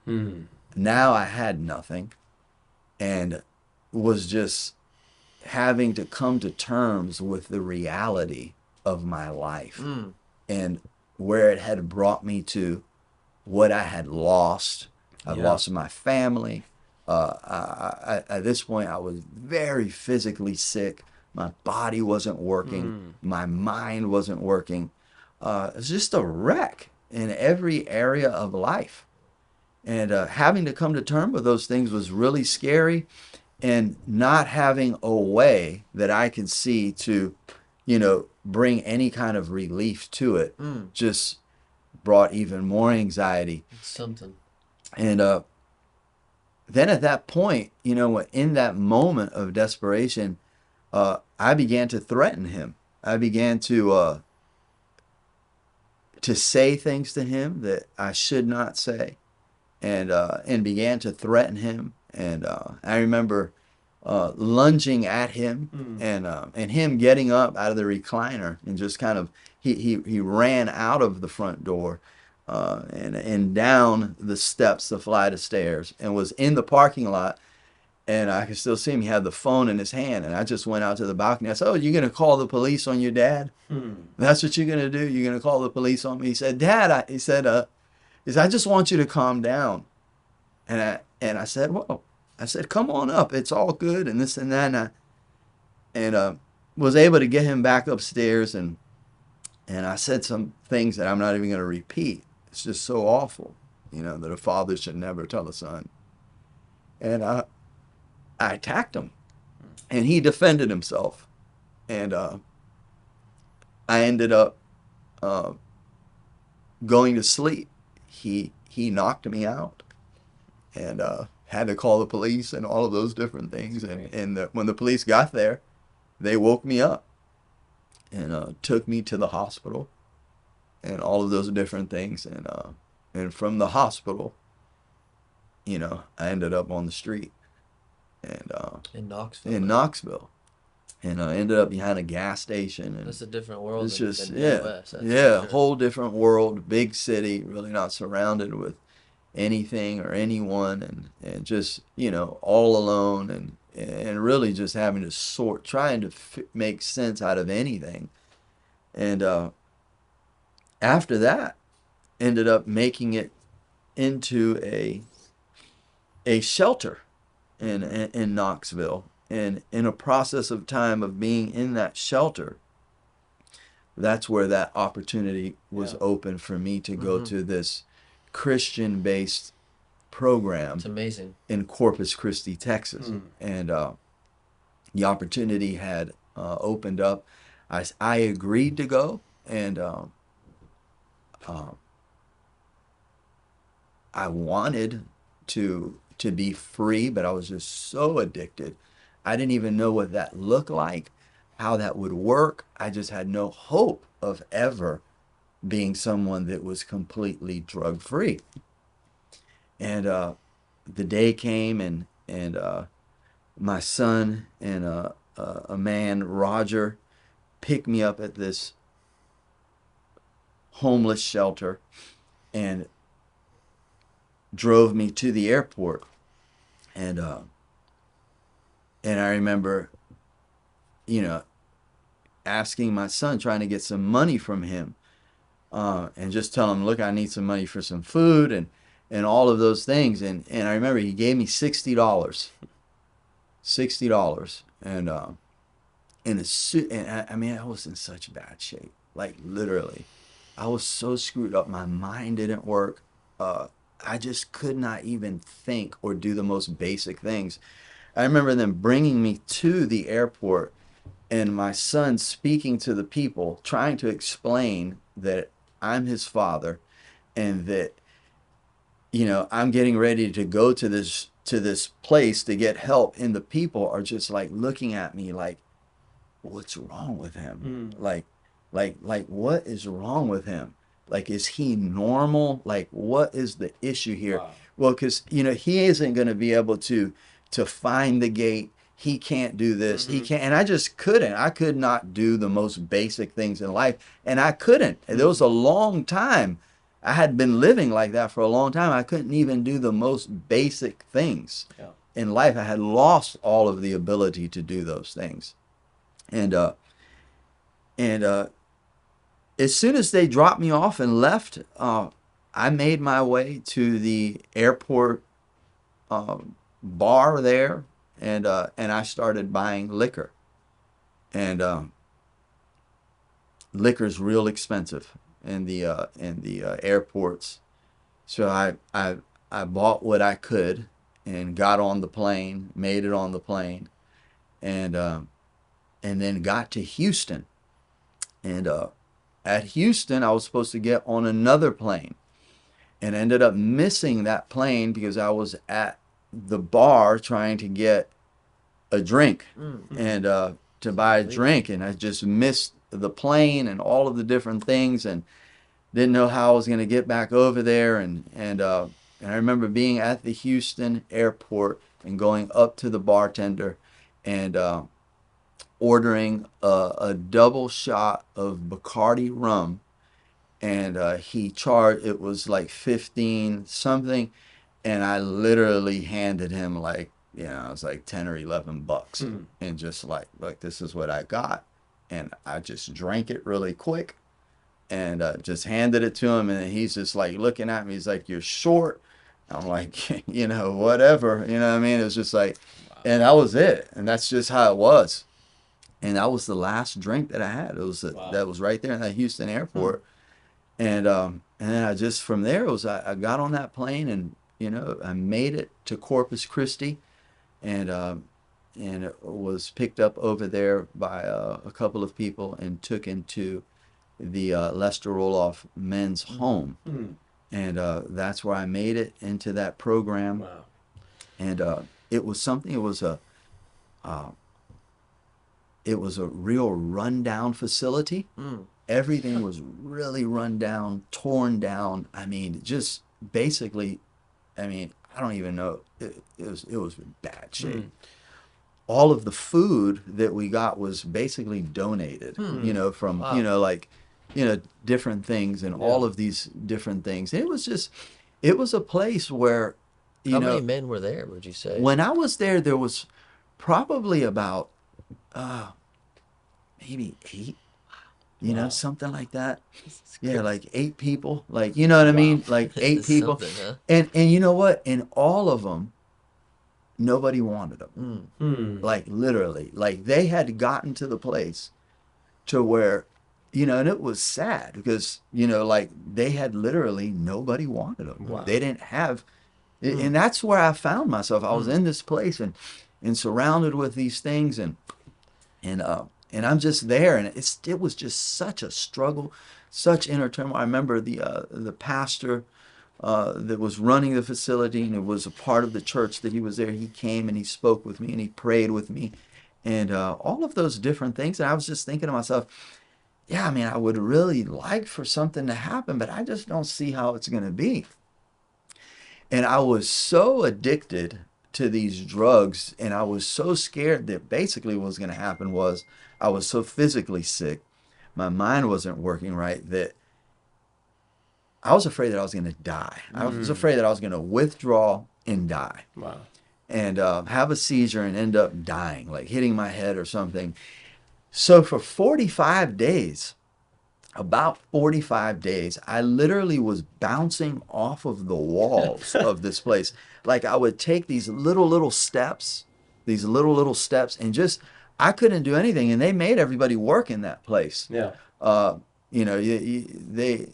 Speaker 1: Now I had nothing, and was just having to come to terms with the reality of my life and where it had brought me to, what I had lost. I'd lost my family. At this point, I was very physically sick. My body wasn't working. My mind wasn't working. It was just a wreck in every area of life. And having to come to terms with those things was really scary, and not having a way that I could see to, bring any kind of relief to it just brought even more anxiety.
Speaker 2: It's something.
Speaker 1: And then at that point, in that moment of desperation, I began to threaten him. I began to say things to him that I should not say, and began to threaten him. And I remember lunging at him, and him getting up out of the recliner and just kind of he ran out of the front door and down the steps, the flight of stairs, and was in the parking lot. And I could still see him. He had the phone in his hand, and I just went out to the balcony. I said, "Oh, you're going to call the police on your dad? That's what you're going to do? You're going to call the police on me?" He said, "Dad," I just want you to calm down." And I said, "Well," I said, "come on up. It's all good," and this and that. And was able to get him back upstairs, and I said some things that I'm not even going to repeat. It's just so awful, that a father should never tell a son. And I attacked him, and he defended himself. And I ended up going to sleep. He knocked me out, and had to call the police and all of those different things. And when the police got there, they woke me up and took me to the hospital and all of those different things. And from the hospital, I ended up on the street and
Speaker 2: In Knoxville.
Speaker 1: in
Speaker 2: Man.
Speaker 1: Knoxville, and I ended up behind a gas station. And
Speaker 2: That's a different world
Speaker 1: it's
Speaker 2: than,
Speaker 1: just
Speaker 2: than the
Speaker 1: yeah,
Speaker 2: U.S. That's
Speaker 1: yeah,
Speaker 2: for sure.
Speaker 1: whole different world, big city, really not surrounded with anything or anyone, and just all alone, and really just having to trying to make sense out of anything. And after that, ended up making it into a shelter in Knoxville. And in a process of time of being in that shelter, that's where that opportunity was open for me to go to this Christian-based program.
Speaker 2: It's amazing.
Speaker 1: In Corpus Christi, Texas. And the opportunity had opened up. I agreed to go, and I wanted to be free, but I was just so addicted. I didn't even know what that looked like, how that would work. I just had no hope of ever being someone that was completely drug free. And the day came, and my son and a man, Roger, picked me up at this homeless shelter and drove me to the airport. And I remember, asking my son, trying to get some money from him, and just telling him, look, I need some money for some food and all of those things. And I remember he gave me $60. $60. And in a suit, and I mean, I was in such bad shape, like literally. I was so screwed up. My mind didn't work. I just could not even think or do the most basic things. I remember them bringing me to the airport, and my son speaking to the people, trying to explain that I'm his father, and that I'm getting ready to go to this place to get help, and the people are just like looking at me like, what's wrong with him? Like what is wrong with him? Like, is he normal? Like, what is the issue here? Wow. Well, because he isn't going to be able to find the gate. He can't do this. He can't. And I just couldn't. I could not do the most basic things in life, and I couldn't. There was a long time. I had been living like that for a long time. I couldn't even do the most basic things in life. I had lost all of the ability to do those things. And as soon as they dropped me off and left, I made my way to the airport bar there, and I started buying liquor. And liquor's real expensive in the airports. So I bought what I could and got on the plane, made it on the plane, and then got to Houston. And at Houston, I was supposed to get on another plane, and ended up missing that plane because I was at the bar trying to get a drink and to buy a drink, and I just missed the plane and all of the different things, and didn't know how I was going to get back over there. And I remember being at the Houston airport and going up to the bartender and ordering a double shot of Bacardi rum, and he charged, it was like 15 something, and I literally handed him like, it was like 10 or 11 bucks, and just like, look, this is what I got. And I just drank it really quick and just handed it to him, and he's just like looking at me. He's like, you're short. I'm like, whatever, what I mean? It was just like, and that was it. And that's just how it was. And that was the last drink that I had. It was that was right there in that Houston airport. And then I just, from there, I got on that plane, and I made it to Corpus Christi, and it was picked up over there by a couple of people and took into the Lester Roloff Men's Home. And that's where I made it into that program. Wow. And it was something, it was it was a real rundown facility. Everything was really run down, torn down. I mean, just basically, I mean, I don't even know. It was in bad shape. All of the food that we got was basically donated, you know, from, you know, like, you know, different things and all of these different things. It was a place where, you
Speaker 2: How
Speaker 1: know,
Speaker 2: many men were there, would you say?
Speaker 1: when I was there was probably about maybe 8, you know, something like that. Yeah, like 8 people, like, you know what I mean? Like 8 people.
Speaker 2: Something, huh?
Speaker 1: And you know what? And all of them, nobody wanted them. Like literally, like they had gotten to the place to where, you know, and it was sad because, you know, like they had literally nobody wanted them. They didn't have, and that's where I found myself. I was in this place and surrounded with these things and I'm just there, and it was just such a struggle, such inner turmoil. I remember the pastor that was running the facility, and it was a part of the church that he was there. He came and he spoke with me and he prayed with me, and all of those different things. And I was just thinking to myself, yeah, I mean, I would really like for something to happen, but I just don't see how it's going to be. And I was so addicted to these drugs, and I was so scared that basically what was going to happen was I was so physically sick, my mind wasn't working right, that I was afraid that I was going to die. I was afraid that I was going to withdraw and die.
Speaker 3: Wow.
Speaker 1: And have a seizure and end up dying, like hitting my head or something. So for 45 days, about 45 days, I literally was bouncing off of the walls of this place. Like I would take these little steps, and just, I couldn't do anything. And they made everybody work in that place.
Speaker 3: Yeah.
Speaker 1: You know, they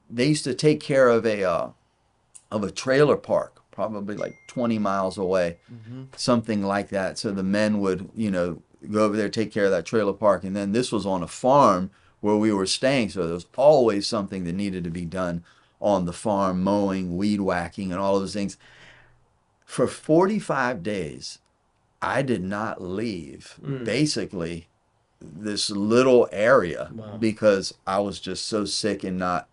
Speaker 1: used to take care of a trailer park, probably like 20 miles away, something like that. So the men would, you know, go over there, take care of that trailer park. And then this was on a farm where we were staying. So there was always something that needed to be done on the farm, mowing, weed whacking, and all of those things. For 45 days, I did not leave basically this little area because I was just so sick and not,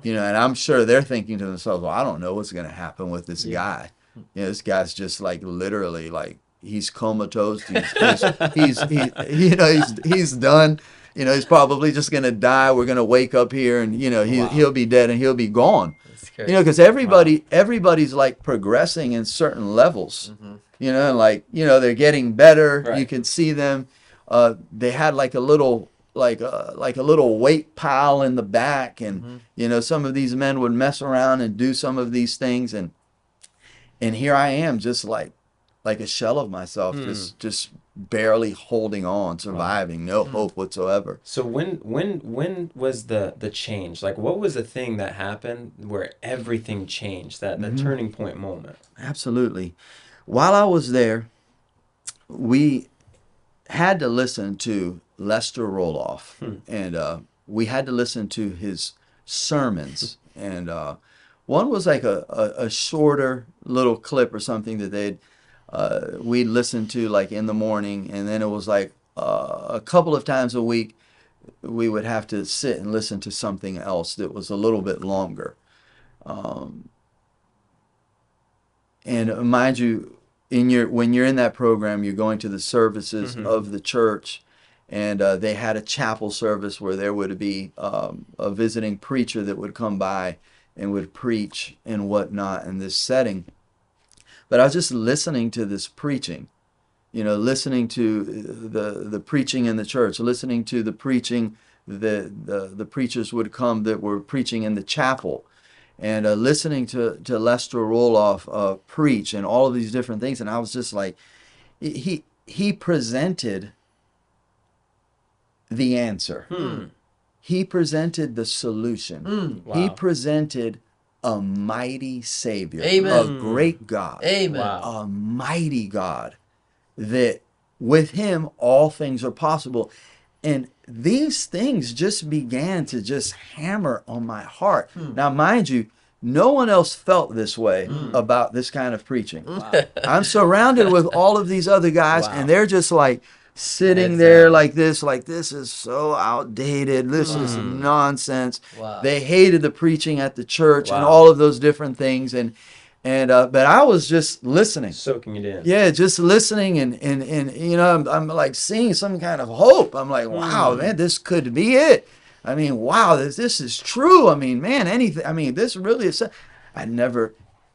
Speaker 1: you know, and I'm sure they're thinking to themselves, well, I don't know what's going to happen with this guy. You know, this guy's just like literally like he's comatose. He's done. You know, he's probably just going to die. We're going to wake up here and, you know, he'll be dead and he'll be gone. You know, because everybody's like progressing in certain levels, you know, like, you know, they're getting better.
Speaker 3: Right.
Speaker 1: You can see them. They had like a little weight pile in the back, and you know, some of these men would mess around and do some of these things, and here I am, just like a shell of myself, just barely holding on, surviving, no hope whatsoever.
Speaker 3: So when was the change? Like, what was the thing that happened where everything changed? That turning point moment.
Speaker 1: Absolutely. While I was there, we had to listen to Lester Roloff, and we had to listen to his sermons. And one was like a shorter little clip or something that we'd listen to like in the morning, and then it was like a couple of times a week we would have to sit and listen to something else that was a little bit longer. And mind you, when you're in that program, you're going to the services of the church, and they had a chapel service where there would be a visiting preacher that would come by and would preach and whatnot in this setting. But I was just listening to this preaching, you know, listening to the preaching in the church, listening to the preaching the preachers would come that were preaching in the chapel, and listening to Lester Roloff preach and all of these different things. And I was just like, he presented the answer. He presented the solution.
Speaker 3: Wow.
Speaker 1: He presented a mighty Savior,
Speaker 2: Amen.
Speaker 1: a great God,
Speaker 2: Amen.
Speaker 3: Wow.
Speaker 1: a mighty God, that with him all things are possible. And these things just began to just hammer on my heart. Now, mind you, no one else felt this way about this kind of preaching.
Speaker 3: Wow.
Speaker 1: I'm surrounded with all of these other guys,
Speaker 3: Wow.
Speaker 1: and they're just like, sitting
Speaker 3: Heads
Speaker 1: there
Speaker 3: down.
Speaker 1: like this is so outdated. This is nonsense.
Speaker 2: Wow.
Speaker 1: They hated the preaching at the church and
Speaker 3: Wow.
Speaker 1: all of those different things. But I was just listening.
Speaker 3: Soaking it in.
Speaker 1: Yeah, just listening and I'm like seeing some kind of hope. I'm like, wow, man, this could be it. I mean, wow, this is true. I mean, man, anything. I mean, this really is. I never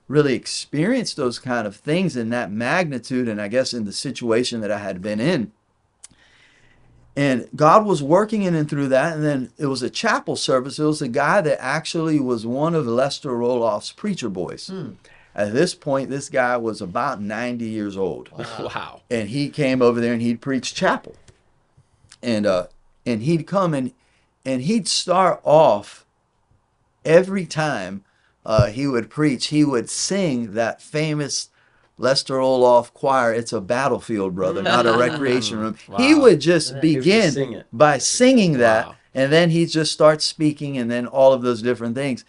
Speaker 1: really experienced those kind of things in that magnitude, and I guess in the situation that I had been in. And God was working in and through that. And then it was a chapel service. It was a guy that actually was one of Lester Roloff's preacher boys. At this point, this guy was about 90 years old.
Speaker 3: Wow.
Speaker 1: And he came over there and he'd preach chapel. And he'd come and he'd start off every time he would preach, he would sing that famous Lester Roloff choir, "It's a battlefield, brother, not a recreation room."
Speaker 3: Wow.
Speaker 1: He would just
Speaker 3: He would
Speaker 1: begin
Speaker 3: just sing it.
Speaker 1: by singing that,
Speaker 3: Wow.
Speaker 1: and then he'd just start speaking, and then all of those different things.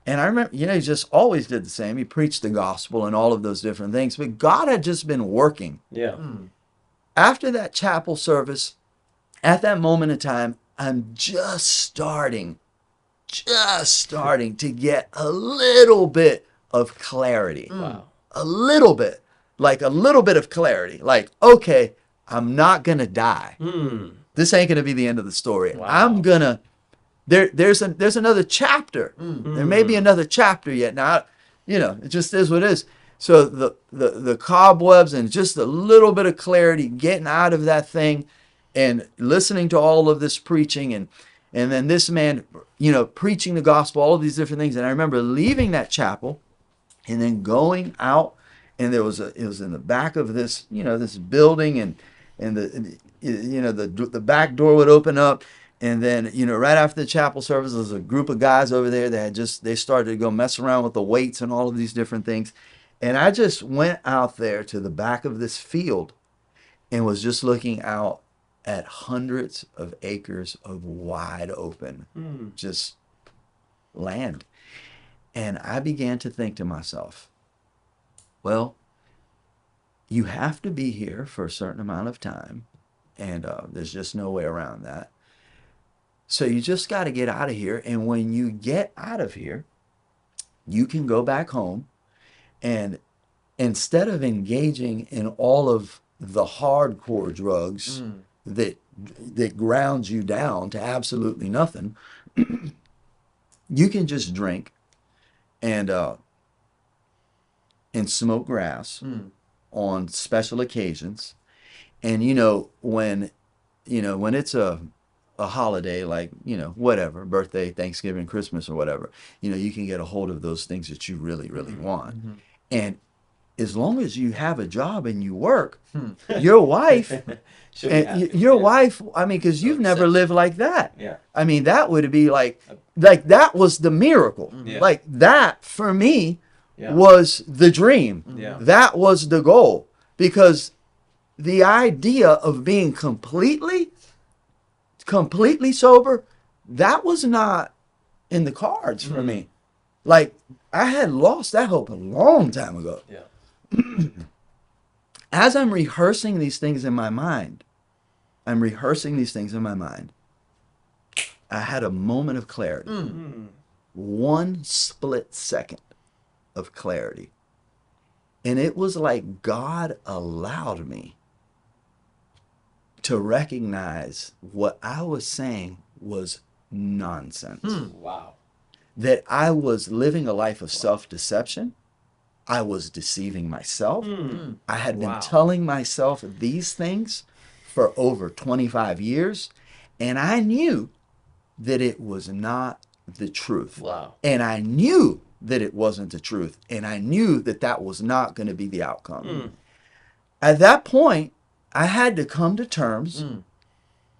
Speaker 1: And I remember, he just always did the same. He preached the gospel and all of those different things. But God had just been working.
Speaker 3: Yeah.
Speaker 1: After that chapel service, at that moment in time, I'm just starting to get a little bit of clarity.
Speaker 3: Wow.
Speaker 1: A little bit of clarity. Like, okay, I'm not going to die. This ain't going to be the end of the story.
Speaker 3: Wow.
Speaker 1: I'm going to, there's another chapter. There may be another chapter yet. Now, it just is what it is. So the cobwebs and just a little bit of clarity, getting out of that thing and listening to all of this preaching and then this man, preaching the gospel, all of these different things. And I remember leaving that chapel and then going out, and it was in the back of this, this building, and the back door would open up, and then right after the chapel service, there was a group of guys over there that they started to go mess around with the weights and all of these different things, and I just went out there to the back of this field, and was just looking out at hundreds of acres of wide open, just land. And I began to think to myself, well, you have to be here for a certain amount of time, and there's just no way around that. So you just got to get out of here. And when you get out of here, you can go back home, and instead of engaging in all of the hardcore drugs that grounds you down to absolutely nothing, you can just drink and smoke grass on special occasions. And when it's a holiday, like whatever, birthday, Thanksgiving, Christmas, or whatever, you can get a hold of those things that you really, really want. And as long as you have a job and you work, your wife wife, I mean, because you've never lived like that.
Speaker 3: Yeah.
Speaker 1: I mean, that would be like that was the miracle.
Speaker 3: Yeah.
Speaker 1: Like that for me
Speaker 3: Yeah.
Speaker 1: was the dream.
Speaker 3: Yeah.
Speaker 1: That was the goal, because the idea of being completely sober, that was not in the cards for me. Like, I had lost that hope a long time ago.
Speaker 3: Yeah.
Speaker 1: As I'm rehearsing these things in my mind, I had a moment of clarity. One split second of clarity. And it was like God allowed me to recognize what I was saying was nonsense.
Speaker 3: Wow.
Speaker 1: That I was living a life of self-deception. I was deceiving myself. I had been telling myself these things for over 25 years, and I knew that it was not the truth.
Speaker 2: Wow.
Speaker 1: And I knew that it wasn't the truth, and I knew that that was not going to be the outcome. At that point, I had to come to terms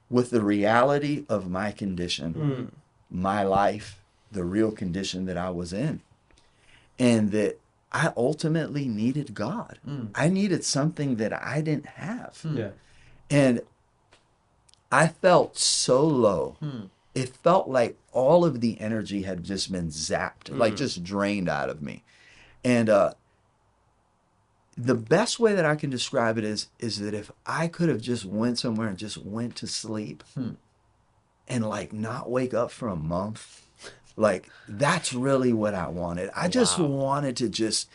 Speaker 1: with the reality of my condition, my life, the real condition that I was in, and that I ultimately needed God. I needed something that I didn't have.
Speaker 3: Yeah.
Speaker 1: And I felt so low. It felt like all of the energy had just been zapped, like just drained out of me. And the best way that I can describe it is that if I could have just went somewhere and just went to sleep and like not wake up for a month, like that's really what I wanted. I just wanted to just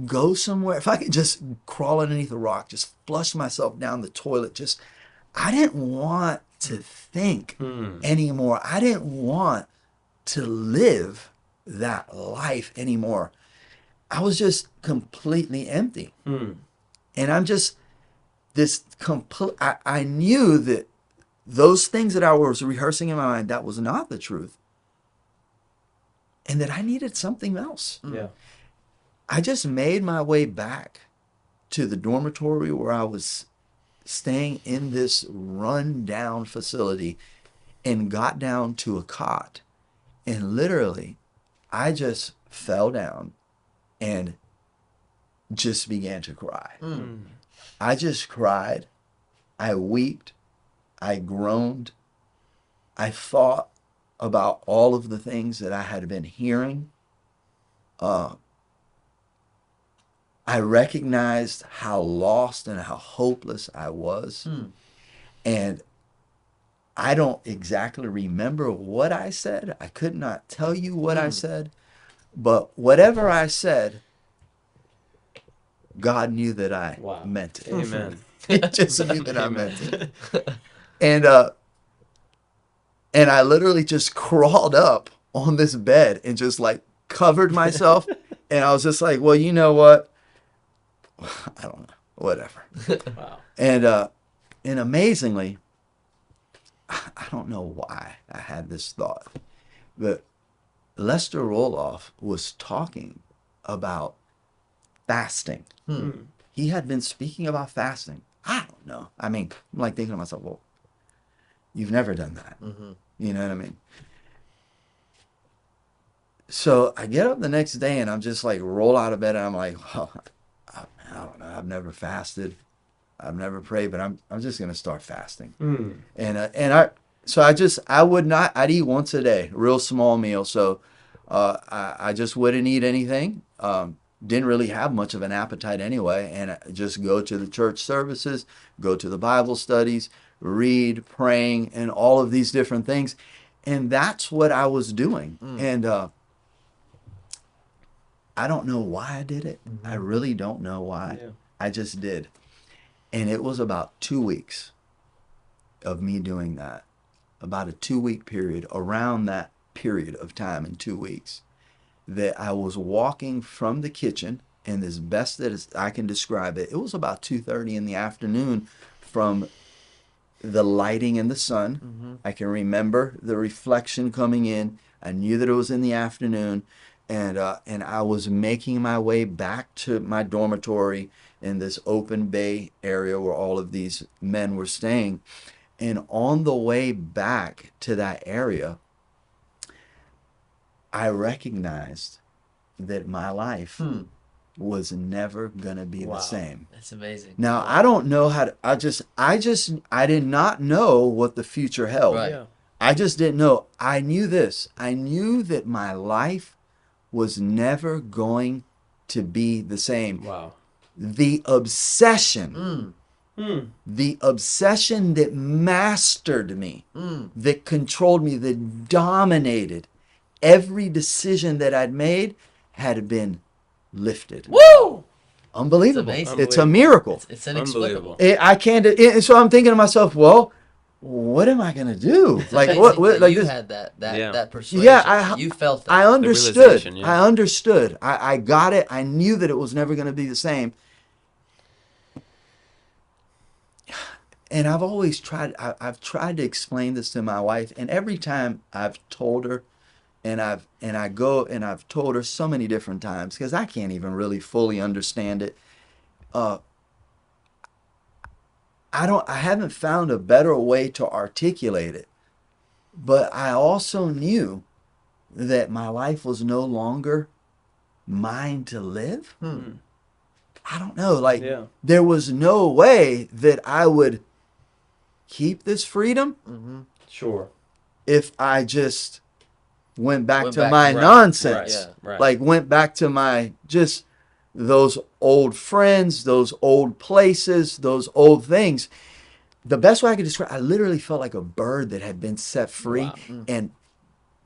Speaker 1: go somewhere. If I could just crawl underneath a rock, just flush myself down the toilet, just I didn't want to think anymore. I didn't want to live that life anymore. I was just completely empty. And I'm just this complete, I knew that those things that I was rehearsing in my mind, that was not the truth. And that I needed something else.
Speaker 3: Yeah.
Speaker 1: I just made my way back to the dormitory where I was staying in this run-down facility and got down to a cot. And literally, I just fell down and just began to cry. I just cried. I wept. I groaned. I thought about all of the things that I had been hearing. I recognized how lost and how hopeless I was. And I don't exactly remember what I said. I could not tell you what I said. But whatever I said, God knew that I meant it.
Speaker 3: Amen.
Speaker 1: He just knew that I meant it. And I literally just crawled up on this bed and just like covered myself. And I was just like, well, you know what? I don't know, whatever.
Speaker 3: Wow.
Speaker 1: And amazingly, I don't know why I had this thought, but Lester Roloff was talking about fasting. He had been speaking about fasting. I don't know. I mean, I'm like thinking to myself, well, you've never done that. You know what I mean? So I get up the next day and I'm just like roll out of bed and I'm like, well, I don't know. I've never fasted. I've never prayed, but I'm just gonna start fasting. I'd eat once a day, real small meal. So I just wouldn't eat anything. Didn't really have much of an appetite anyway, and I just go to the church services, go to the Bible studies, read, praying, and all of these different things. And that's what I was doing. And I don't know why I did it. I really don't know why.
Speaker 3: Yeah.
Speaker 1: I just did. And it was about 2 weeks of me doing that. About a 2-week period, around that period of time in 2 weeks, that I was walking from the kitchen, and as best as I can describe it, it was about 2:30 in the afternoon from the lighting in the sun. I can remember the reflection coming in. I knew that it was in the afternoon, and I was making my way back to my dormitory in this open bay area where all of these men were staying. And on the way back to that area, I recognized that my life was never gonna be the same.
Speaker 2: That's amazing.
Speaker 1: Now I don't know how to. I did not know what the future held.
Speaker 2: Right.
Speaker 3: Yeah.
Speaker 1: I just didn't know. I knew this. I knew that my life was never going to be the same.
Speaker 3: Wow.
Speaker 1: The obsession. The obsession that mastered me, that controlled me, that dominated every decision that I'd made had been lifted.
Speaker 2: Woo!
Speaker 1: Unbelievable.
Speaker 2: It's amazing.
Speaker 1: It's a miracle.
Speaker 2: It's inexplicable.
Speaker 1: I can't. So I'm thinking to myself, well, what am I gonna do? Like
Speaker 2: Amazing
Speaker 1: what?
Speaker 2: that
Speaker 1: Like
Speaker 2: you
Speaker 1: this?
Speaker 2: had that
Speaker 3: Yeah.
Speaker 2: persuasion.
Speaker 1: Yeah,
Speaker 2: you felt that.
Speaker 1: I understood.
Speaker 3: realization, yeah.
Speaker 1: I understood. I got it. I knew that it was never gonna be the same. And I've always tried. I've tried to explain this to my wife, and every time I've told her, and I've told her so many different times because I can't even really fully understand it. I haven't found a better way to articulate it, but I also knew that my life was no longer mine to live. I don't know. Like there was no way that I would keep this freedom
Speaker 3: Sure.
Speaker 1: if I just went back to
Speaker 2: back
Speaker 1: my
Speaker 2: to-
Speaker 1: nonsense.
Speaker 2: right,
Speaker 3: right.
Speaker 1: Like went back to my just those old friends, those old places, those old things. The best way I could describe, I literally felt like a bird that had been set free.
Speaker 3: Wow.
Speaker 1: And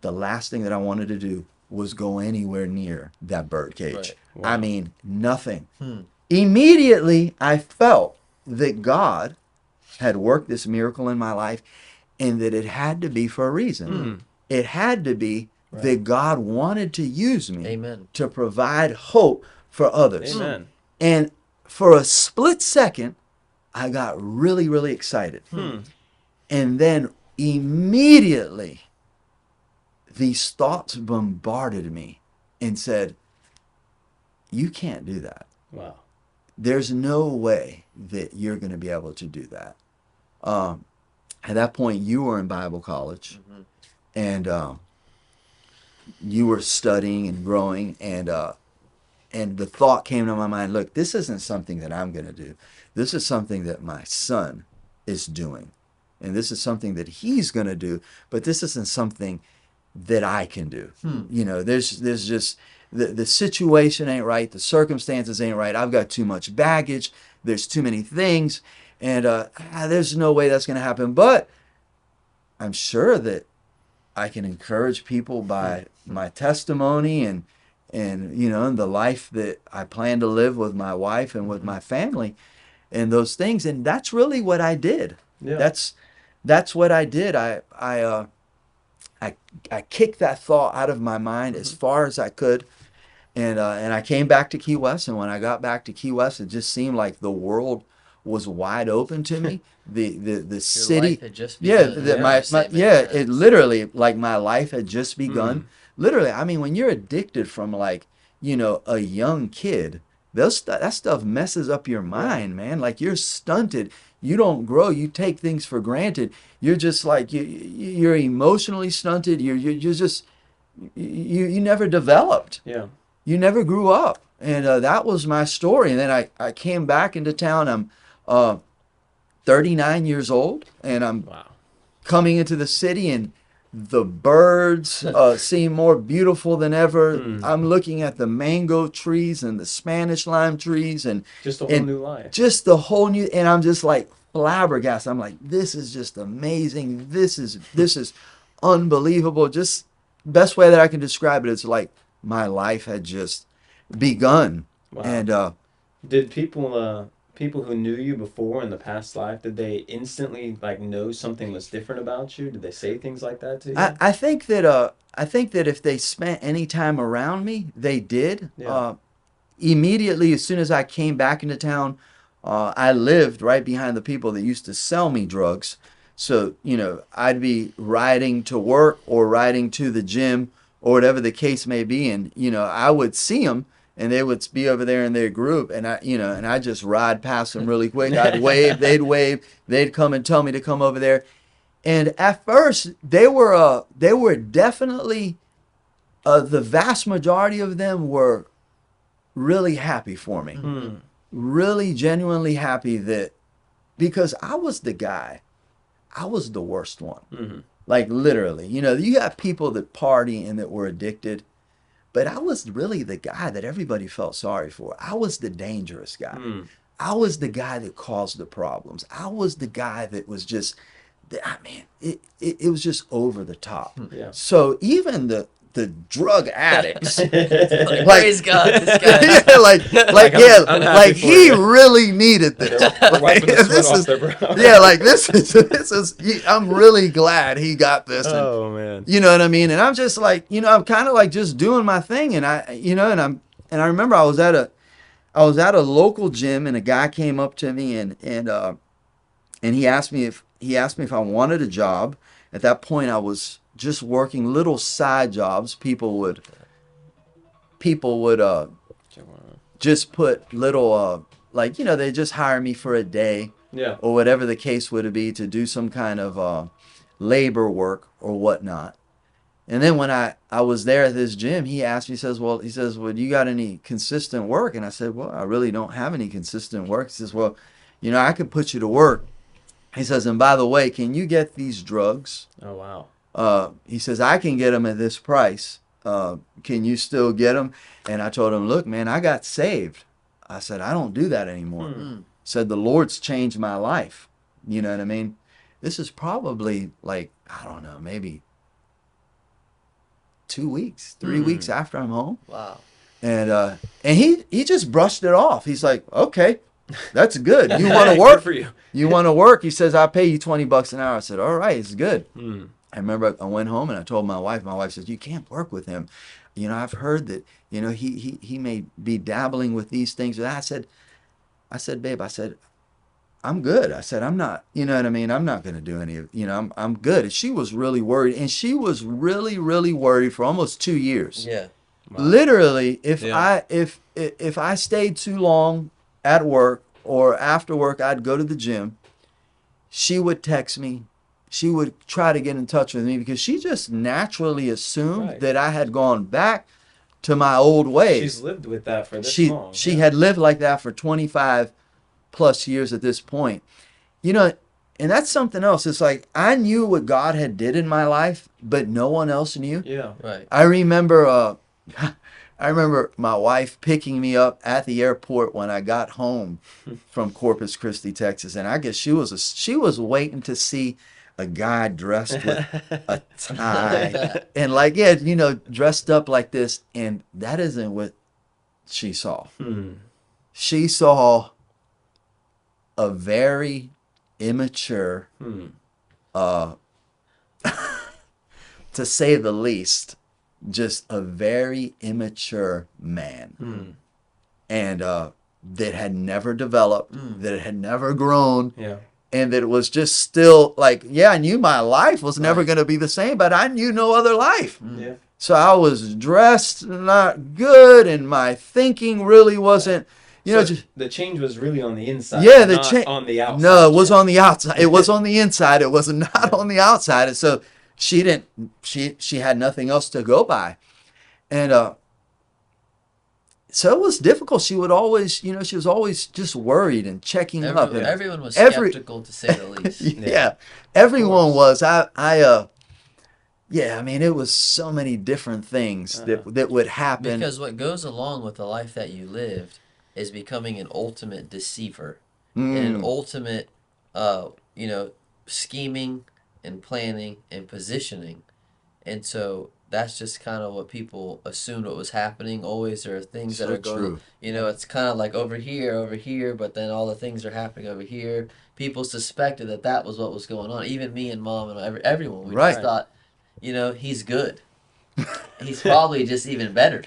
Speaker 1: the last thing that I wanted to do was go anywhere near that bird cage.
Speaker 2: Right.
Speaker 1: I
Speaker 3: Wow.
Speaker 1: mean, nothing. Immediately, I felt that God had worked this miracle in my life and that it had to be for a reason. It had to be that God wanted to use me
Speaker 2: Amen.
Speaker 1: to provide hope for others.
Speaker 3: Amen.
Speaker 1: And for a split second, I got really, really excited. And then immediately, these thoughts bombarded me and said, you can't do that.
Speaker 3: Wow.
Speaker 1: There's no way that you're going to be able to do that. At that point, you were in Bible college, and you were studying and growing, and the thought came to my mind, look, this isn't something that I'm going to do. This is something that my son is doing. And this is something that he's going to do, but this isn't something that I can do. You know, there's just, the situation ain't right. The circumstances ain't right. I've got too much baggage. There's too many things. And there's no way that's going to happen. But I'm sure that I can encourage people by my testimony and you know, and the life that I plan to live with my wife and with my family and those things. And that's really what I did.
Speaker 3: Yeah.
Speaker 1: That's what I did. I kicked that thought out of my mind as far as I could. And I came back to Key West. And when I got back to Key West, it just seemed like the world was wide open to me. The city,
Speaker 2: life had just
Speaker 1: yeah,
Speaker 2: begun.
Speaker 1: that it literally, like, my life had just begun. Literally, I mean, when you're addicted from, like, you know, a young kid, that stuff messes up your mind, man. Like, you're stunted. You don't grow. You take things for granted. You're just like, you're emotionally stunted. You're just, you never developed.
Speaker 3: Yeah.
Speaker 1: You never grew up. And that was my story. And then I came back into town. I'm 39 years old, and I'm
Speaker 3: Wow.
Speaker 1: coming into the city, and the birds seem more beautiful than ever. I'm looking at the mango trees and the Spanish lime trees, and
Speaker 3: Just a whole new life.
Speaker 1: just the whole new. And I'm just like flabbergasted. I'm like, this is just amazing. This is unbelievable. Just best way that I can describe it is like my life had just begun.
Speaker 3: Wow.
Speaker 1: And
Speaker 3: Did people who knew you before in the past life, did they instantly like know something was different about you? Did they say things like that to you?
Speaker 1: I think that if they spent any time around me, they did.
Speaker 3: Yeah.
Speaker 1: Immediately, as soon as I came back into town, I lived right behind the people that used to sell me drugs. So, you know, I'd be riding to work or riding to the gym or whatever the case may be. And, you know, I would see them and they would be over there in their group. And I just ride past them really quick. I'd wave, they'd come and tell me to come over there. And at first, they were definitely, the vast majority of them were really happy for me. Really genuinely happy because I was the guy. I was the worst one. Like, literally. You know, you have people that party and that were addicted, but I was really the guy that everybody felt sorry for. I was the dangerous guy. I was the guy that caused the problems. I was the guy that was just, it was just over the top.
Speaker 3: Yeah.
Speaker 1: So even the drug addicts,
Speaker 2: Like, praise God, this guy.
Speaker 3: I'm happy for
Speaker 1: he
Speaker 3: you.
Speaker 1: really needed this.
Speaker 3: Wiping the sweat off their brow.
Speaker 1: I'm really glad he got this. And,
Speaker 3: Oh man.
Speaker 1: you know what I mean? And I'm just like, you know, I'm kind of like just doing my thing. And I remember I was at a local gym, and a guy came up to me and he asked me if I wanted a job. At that point, I was just working little side jobs. People would just put little like, you know, they just hire me for a day.
Speaker 3: Yeah.
Speaker 1: Or whatever the case would be, to do some kind of labor work or whatnot. And then when I was there at this gym, he asked me, he says, well, do you got any consistent work? And I said, well, I really don't have any consistent work. He says, well, you know, I could put you to work. He says, and by the way, can you get these drugs?
Speaker 3: Oh wow.
Speaker 1: He says, I can get them at this price. Can you still get them? And I told him, look, man, I got saved. I said, I don't do that anymore. Said, the Lord's changed my life. You know what I mean? This is probably like, I don't know, maybe 2 weeks, 3 weeks after I'm home.
Speaker 2: Wow.
Speaker 1: And he just brushed it off. He's like, okay, that's good. You want to
Speaker 3: Good
Speaker 1: work?
Speaker 3: for you.
Speaker 1: You want to work? He says, I'll pay you $20 an hour. I said, all right, it's good. I remember I went home and I told my wife. My wife says, you can't work with him. You know, I've heard that, you know, he may be dabbling with these things. And I said, babe, I said, I'm good. I said, I'm not, you know what I mean? I'm not going to do any of, you know, I'm good. And she was really worried. And she was really, really worried for almost 2 years.
Speaker 2: Yeah.
Speaker 3: Wow.
Speaker 1: Literally, if
Speaker 3: Yeah.
Speaker 1: if I stayed too long at work or after work, I'd go to the gym. She would text me. She would try to get in touch with me because she just naturally assumed
Speaker 3: Right.
Speaker 1: that I had gone back to my old ways.
Speaker 3: She's lived with that for this
Speaker 1: She
Speaker 3: long.
Speaker 1: she
Speaker 3: Yeah.
Speaker 1: had lived like that for 25 plus years at this point. You know, and that's something else. It's like I knew what God had did in my life, but no one else knew.
Speaker 3: Yeah.
Speaker 2: Right.
Speaker 1: I remember I remember my wife picking me up at the airport when I got home from Corpus Christi, Texas, and I guess she was waiting to see a guy dressed with a tie and like, yeah, you know, dressed up like this, and that isn't what she saw. She saw a very immature, to say the least, just a very immature man. And that had never developed, that had never grown,
Speaker 3: Yeah.
Speaker 1: and that it was just still like, yeah, I knew my life was never going to be the same, but I knew no other life.
Speaker 3: Yeah.
Speaker 1: So I was dressed not good, and my thinking really wasn't, you know,
Speaker 3: So
Speaker 1: just,
Speaker 3: the change was really on the inside.
Speaker 1: yeah, the
Speaker 3: not
Speaker 1: change
Speaker 3: on the outside.
Speaker 1: No, it was on the outside. It was on the inside. It was not on the outside. And so she didn't. She had nothing else to go by, and so it was difficult. She would always, you know, she was always just worried and checking up. And
Speaker 2: Everyone was
Speaker 1: every-
Speaker 2: skeptical, to say the least.
Speaker 1: yeah, everyone was. Yeah, I mean, it was so many different things that would happen.
Speaker 2: Because what goes along with the life that you lived is becoming an ultimate deceiver, and an ultimate, you know, scheming and planning and positioning. And so that's just kind of what people assumed what was happening. Always there are things that
Speaker 1: So
Speaker 2: are going,
Speaker 1: true.
Speaker 2: you know, it's kind of like over here, but then all the things are happening over here. People suspected that that was what was going on. Even me and mom and everyone, we
Speaker 1: Right.
Speaker 2: just thought, you know, he's good. He's probably just even better.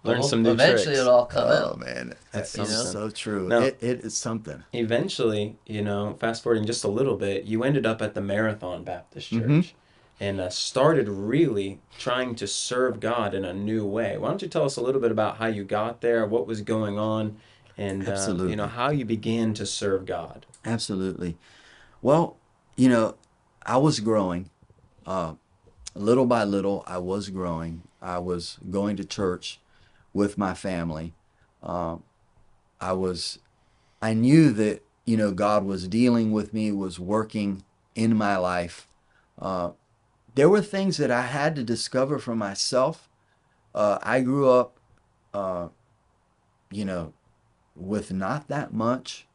Speaker 3: Learn
Speaker 2: Well,
Speaker 3: some new
Speaker 2: eventually
Speaker 3: tricks.
Speaker 2: it'll all come
Speaker 1: Oh
Speaker 2: out.
Speaker 1: man,
Speaker 3: That's
Speaker 1: it's
Speaker 3: something.
Speaker 1: so true.
Speaker 3: No.
Speaker 1: It is something.
Speaker 3: Eventually, you know, fast forwarding just a little bit, you ended up at the Marathon Baptist Church
Speaker 1: Mhm.
Speaker 3: and started really trying to serve God in a new way. Why don't you tell us a little bit about how you got there, what was going on, and
Speaker 1: Absolutely.
Speaker 3: you know, how you began to serve God?
Speaker 1: Absolutely. Well, you know, I was growing. Little by little, I was growing. I was going to church with my family. I knew that, you know, God was dealing with me, was working in my life. There were things that I had to discover for myself. I grew up, you know, with not that much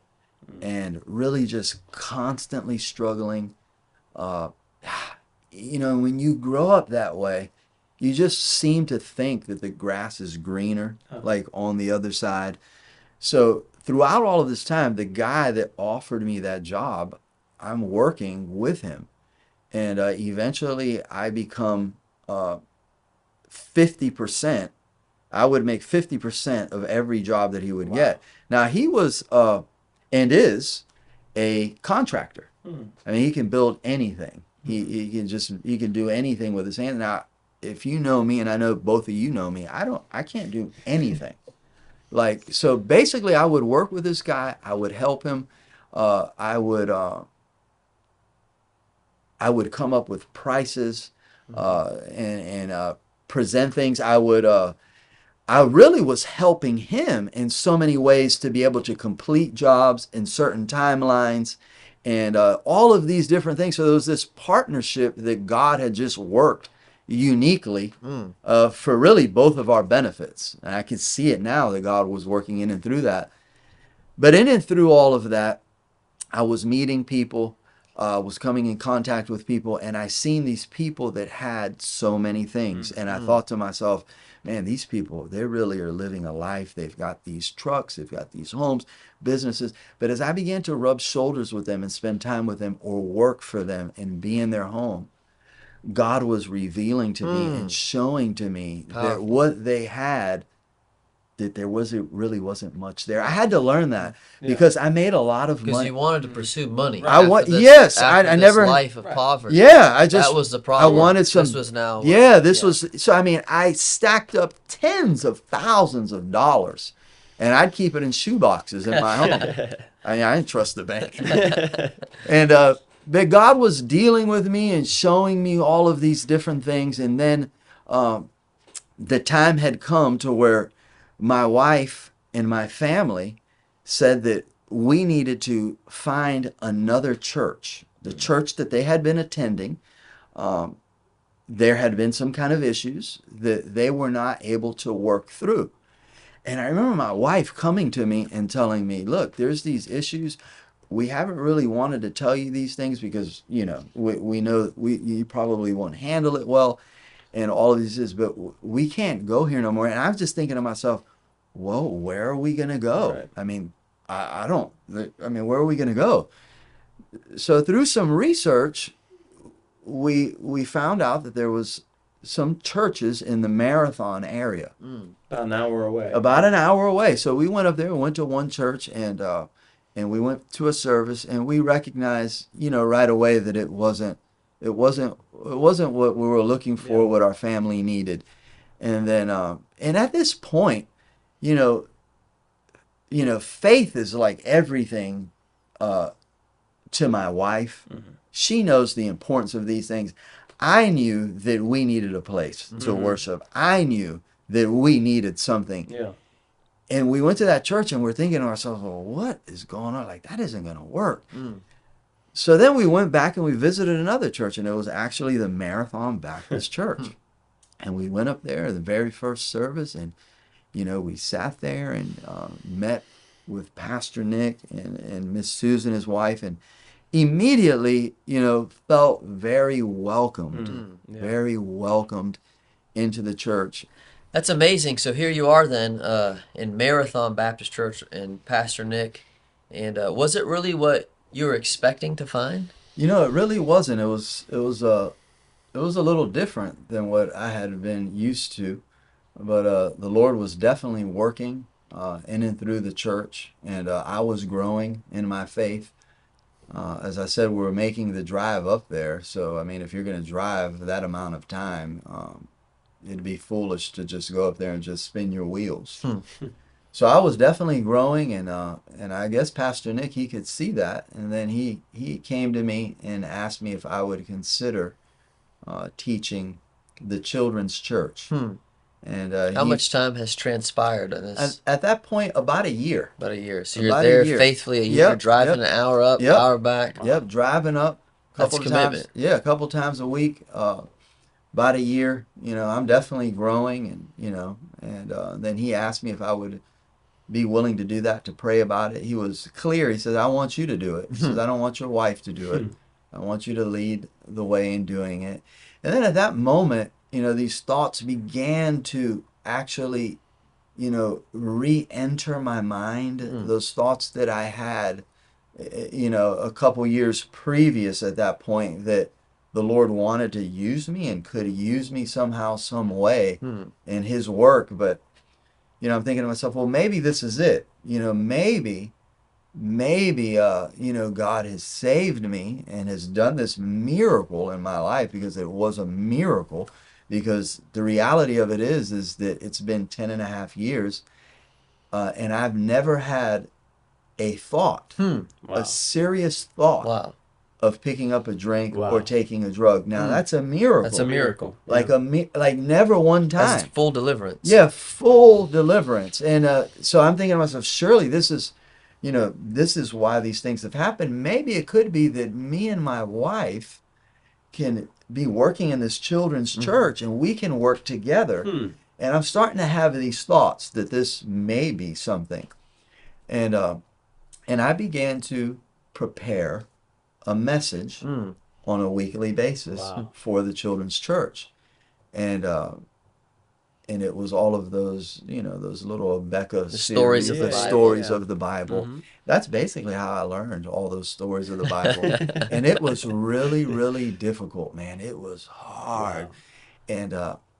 Speaker 1: and really just constantly struggling. You know, when you grow up that way, you just seem to think that the grass is greener, like on the other side. So throughout all of this time, the guy that offered me that job, I'm working with him. And eventually I become 50%. I would make 50% of every job that he would get. Now he was and is a contractor. I mean, he can build anything. He can do anything with his hand. Now, if you know me, and I know both of you know me, I can't do anything. Like, so basically I would work with this guy. I would help him. I would come up with prices and present things. I really was helping him in so many ways to be able to complete jobs in certain timelines and all of these different things. So there was this partnership that God had just worked, uniquely for really both of our benefits. And I can see it now that God was working in and through that. But in and through all of that, I was meeting people, was coming in contact with people, and I seen these people that had so many things. And I thought to myself, man, these people, they really are living a life. They've got these trucks, they've got these homes, businesses. But as I began to rub shoulders with them and spend time with them or work for them and be in their home, God was revealing to me and showing to me that what they had, that really wasn't much there. I had to learn that because I made a lot of money.
Speaker 2: Because you wanted to pursue money.
Speaker 1: I never
Speaker 2: life of poverty.
Speaker 1: Yeah,
Speaker 2: that was the problem.
Speaker 1: I wanted some.
Speaker 2: This was now.
Speaker 1: Was so. I mean, I stacked up tens of thousands of dollars, and I'd keep it in shoe boxes in my home. I mean, I didn't trust the bank. And but God was dealing with me and showing me all of these different things, and then the time had come to where my wife and my family said that we needed to find another church. The church that they had been attending, there had been some kind of issues that they were not able to work through. And I remember my wife coming to me and telling me, look, there's these issues. We haven't really wanted to tell you these things because, we know you probably won't handle it well and all of these, but we can't go here no more. And I was just thinking to myself, whoa, where are we going to go? Right. I mean, where are we going to go? So through some research, we found out that there was some churches in the Marathon area.
Speaker 3: About an hour away.
Speaker 1: About an hour away. So we went up there, we went to one church, and we went to a service, and we recognized, right away that it wasn't what we were looking for, what our family needed. And then, and at this point, faith is like everything to my wife. She knows the importance of these things. I knew that we needed a place to worship. I knew that we needed something. Yeah. And we went to that church and we're thinking to ourselves, well, what is going on? Like, that isn't going to work. So then we went back and we visited another church, and it was actually the Marathon Baptist Church. And we went up there the very first service, and we sat there and met with Pastor Nick and Miss Susan, his wife, and immediately, felt very welcomed, very welcomed into the church.
Speaker 2: That's amazing. So here you are then in Marathon Baptist Church and Pastor Nick. And was it really what you were expecting to find?
Speaker 1: It really wasn't. It was a little different than what I had been used to. But the Lord was definitely working in and through the church, and I was growing in my faith. As I said, we were making the drive up there. So, I mean, if you're going to drive that amount of time, it'd be foolish to just go up there and just spin your wheels. So I was definitely growing, and I guess Pastor Nick, he could see that. And then he came to me and asked me if I would consider teaching the children's church. And
Speaker 2: how much time has transpired on this?
Speaker 1: At that point, about a year.
Speaker 2: About a year. So you're there faithfully a year, driving an hour up, hour back.
Speaker 1: Yep, driving up.
Speaker 2: That's commitment.
Speaker 1: A couple times a week. About a year. I'm definitely growing, and then he asked me if I would be willing to do that, to pray about it. He was clear. He said, I want you to do it. He says, I don't want your wife to do it. I want you to lead the way in doing it. And then at that moment, these thoughts began to actually, re-enter my mind. Those thoughts that I had, a couple years previous at that point, that the Lord wanted to use me and could use me somehow, some way in His work. But, I'm thinking to myself, well, maybe this is it. Maybe, God has saved me and has done this miracle in my life, because it was a miracle. Because the reality of it is that it's been 10.5 years, and I've never had a thought, a serious thought of picking up a drink or taking a drug. Now that's a miracle.
Speaker 2: That's a miracle.
Speaker 1: Like like never one time.
Speaker 2: That's full deliverance.
Speaker 1: Yeah, full deliverance. And so I'm thinking to myself, surely this is why these things have happened. Maybe it could be that me and my wife can be working in this children's church, and we can work together. And I'm starting to have these thoughts that this may be something. And I began to prepare a message on a weekly basis for the children's church. And it was all of those, those little Becca
Speaker 2: stories of the Bible.
Speaker 1: Stories of the Bible. That's basically how I learned all those stories of the Bible. And it was really, really difficult, man. It was hard. And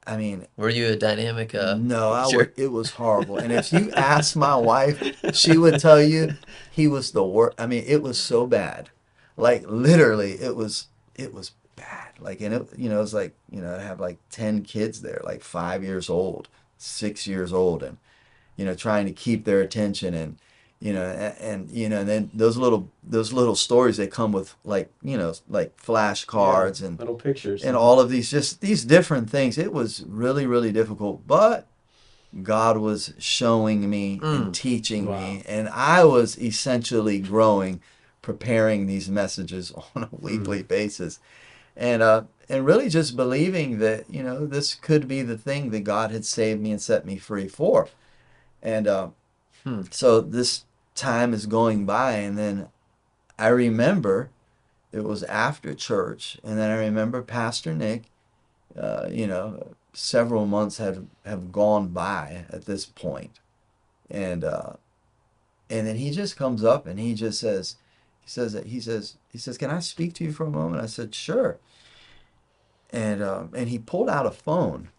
Speaker 1: I mean,
Speaker 2: were you a dynamic?
Speaker 1: No, it was horrible. And if you ask my wife, she would tell you he was the worst. I mean, it was so bad. Like literally, it was bad. Like, and it, it was like, I have like 10 kids there, like 5 years old, 6 years old, and trying to keep their attention, and and then those little stories that come with like like flashcards and
Speaker 3: little pictures
Speaker 1: and all of these different things. It was really, really difficult, but God was showing me and teaching me, and I was essentially growing, preparing these messages on a weekly basis, and really just believing that this could be the thing that God had saved me and set me free for. And so this time is going by, and then I remember it was after church, and then I remember Pastor Nick, several months have gone by at this point, and then he just comes up and he just says, "Can I speak to you for a moment?" I said, "Sure." And he pulled out a phone,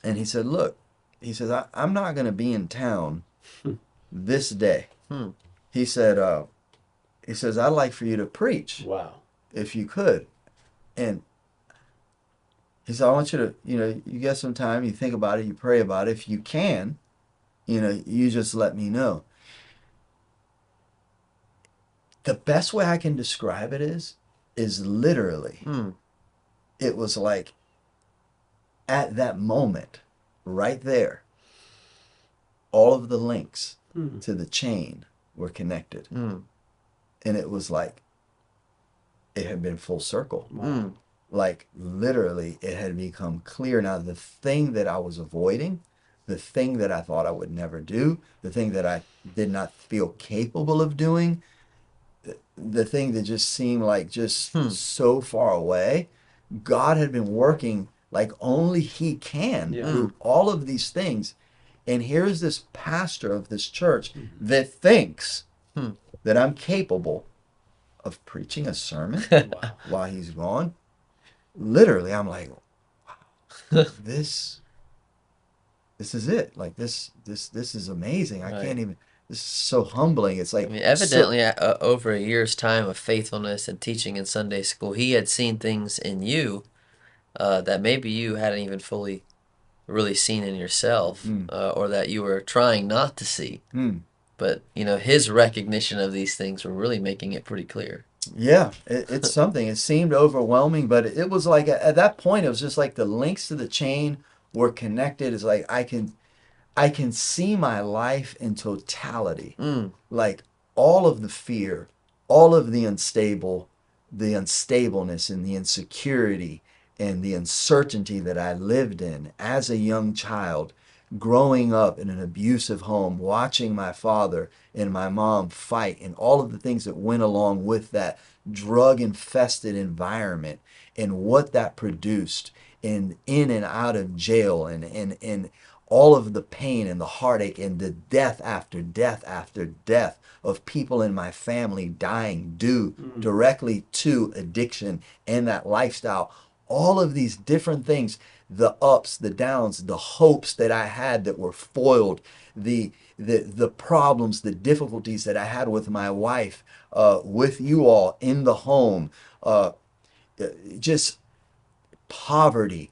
Speaker 1: and he said, "Look," he says, "I'm not going to be in town this day." He said, "I'd like for you to preach.
Speaker 3: Wow.
Speaker 1: If you could." And he said, "I want you to, you get some time, you think about it, you pray about it. If you can, you just let me know." The best way I can describe it is literally, it was like at that moment, right there, all of the links to the chain were connected. And it was like it had been full circle. Like literally it had become clear. Now the thing that I was avoiding, the thing that I thought I would never do, the thing that I did not feel capable of doing, the thing that just seemed like just so far away, God had been working like only he can through all of these things. And here's this pastor of this church that thinks that I'm capable of preaching a sermon while he's gone. Literally, I'm like, wow, this is it. Like this is amazing. I can't even. This is so humbling. It's like,
Speaker 2: I mean, evidently, over a year's time of faithfulness and teaching in Sunday school, he had seen things in you that maybe you hadn't even fully really seen in yourself, or that you were trying not to see. But his recognition of these things were really making it pretty clear.
Speaker 1: Yeah, it's something. It seemed overwhelming, but it was like at that point, it was just like the links to the chain were connected. It's like I can see my life in totality, like all of the fear, all of the unstableness and the insecurity and the uncertainty that I lived in as a young child, growing up in an abusive home, watching my father and my mom fight, and all of the things that went along with that drug-infested environment, and what that produced in and out of jail, and all of the pain and the heartache and the death after death after death of people in my family dying due directly to addiction and that lifestyle. All of these different things, the ups, the downs, the hopes that I had that were foiled, the problems, the difficulties that I had with my wife, with you all in the home, just poverty,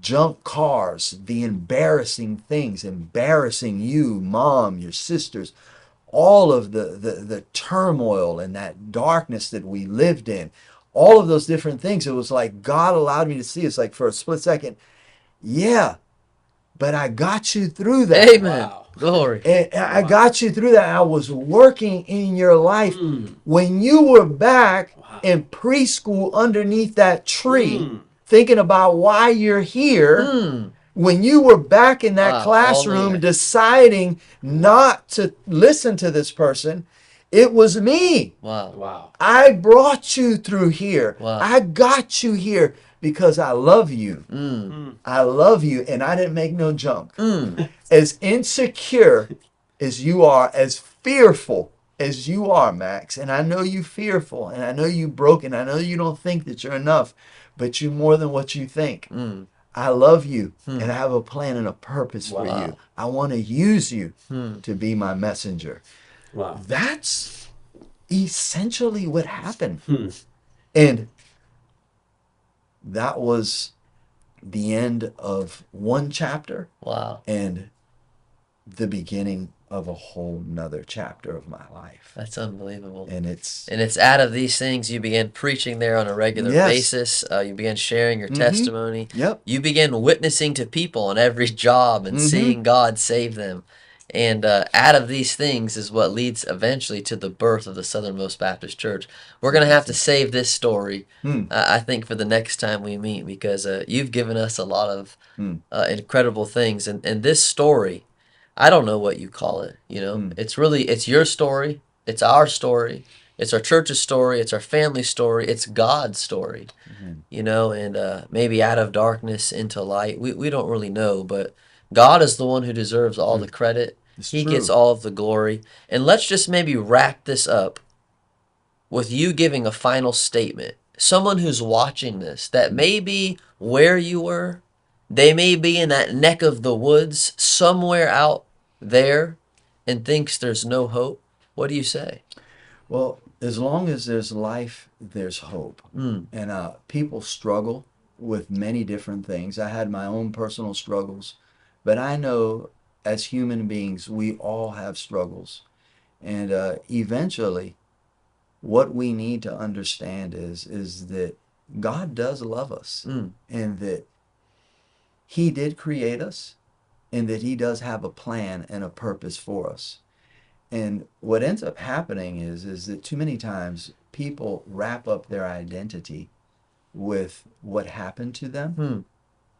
Speaker 1: junk cars, the embarrassing things, embarrassing you, mom, your sisters, all of the turmoil and that darkness that we lived in, all of those different things. It was like God allowed me to see. It's like for a split second, yeah, but I got you through that.
Speaker 2: Amen.
Speaker 3: Wow.
Speaker 2: Glory.
Speaker 1: And I got you through that. I was working in your life when you were back in preschool underneath that tree, thinking about why you're here. When you were back in that
Speaker 2: Wow, all
Speaker 1: classroom
Speaker 2: in.
Speaker 1: deciding not to listen to this person, it was me.
Speaker 2: Wow.
Speaker 3: Wow.
Speaker 1: I brought you through here.
Speaker 2: Wow.
Speaker 1: I got you here because I love you. I love you, and I didn't make no junk. As insecure as you are, as fearful as you are, Max, and I know you fearful, and I know you broken, I know you don't think that you're enough, but you're more than what you think. I love you, and I have a plan and a purpose for you. I want to use you to be my messenger.
Speaker 3: Wow.
Speaker 1: That's essentially what happened. And that was the end of one chapter
Speaker 2: Wow.
Speaker 1: and the beginning of a whole nother chapter of my life.
Speaker 2: That's unbelievable.
Speaker 1: And it's
Speaker 2: out of these things, you began preaching there on a regular basis. You began sharing your testimony.
Speaker 1: Yep.
Speaker 2: You began witnessing to people on every job and seeing God save them. And out of these things is what leads eventually to the birth of the Southernmost Baptist Church. We're going to have to save this story, I think, for the next time we meet, because you've given us a lot of incredible things. And this story, I don't know what you call it. You know, it's your story. It's our story. It's our church's story. It's our family story. It's God's story. You know, and maybe out of darkness into light. We don't really know, but God is the one who deserves all the credit. He gets all of the glory. And let's just maybe wrap this up with you giving a final statement. Someone who's watching this that may be where you were, they may be in that neck of the woods somewhere out there and thinks there's no hope. What do you say?
Speaker 1: Well, as long as there's life, there's hope. And people struggle with many different things. I had my own personal struggles, but I know as human beings, we all have struggles. And eventually, what we need to understand is that God does love us, and that He did create us, and that He does have a plan and a purpose for us. And what ends up happening is that too many times people wrap up their identity with what happened to them,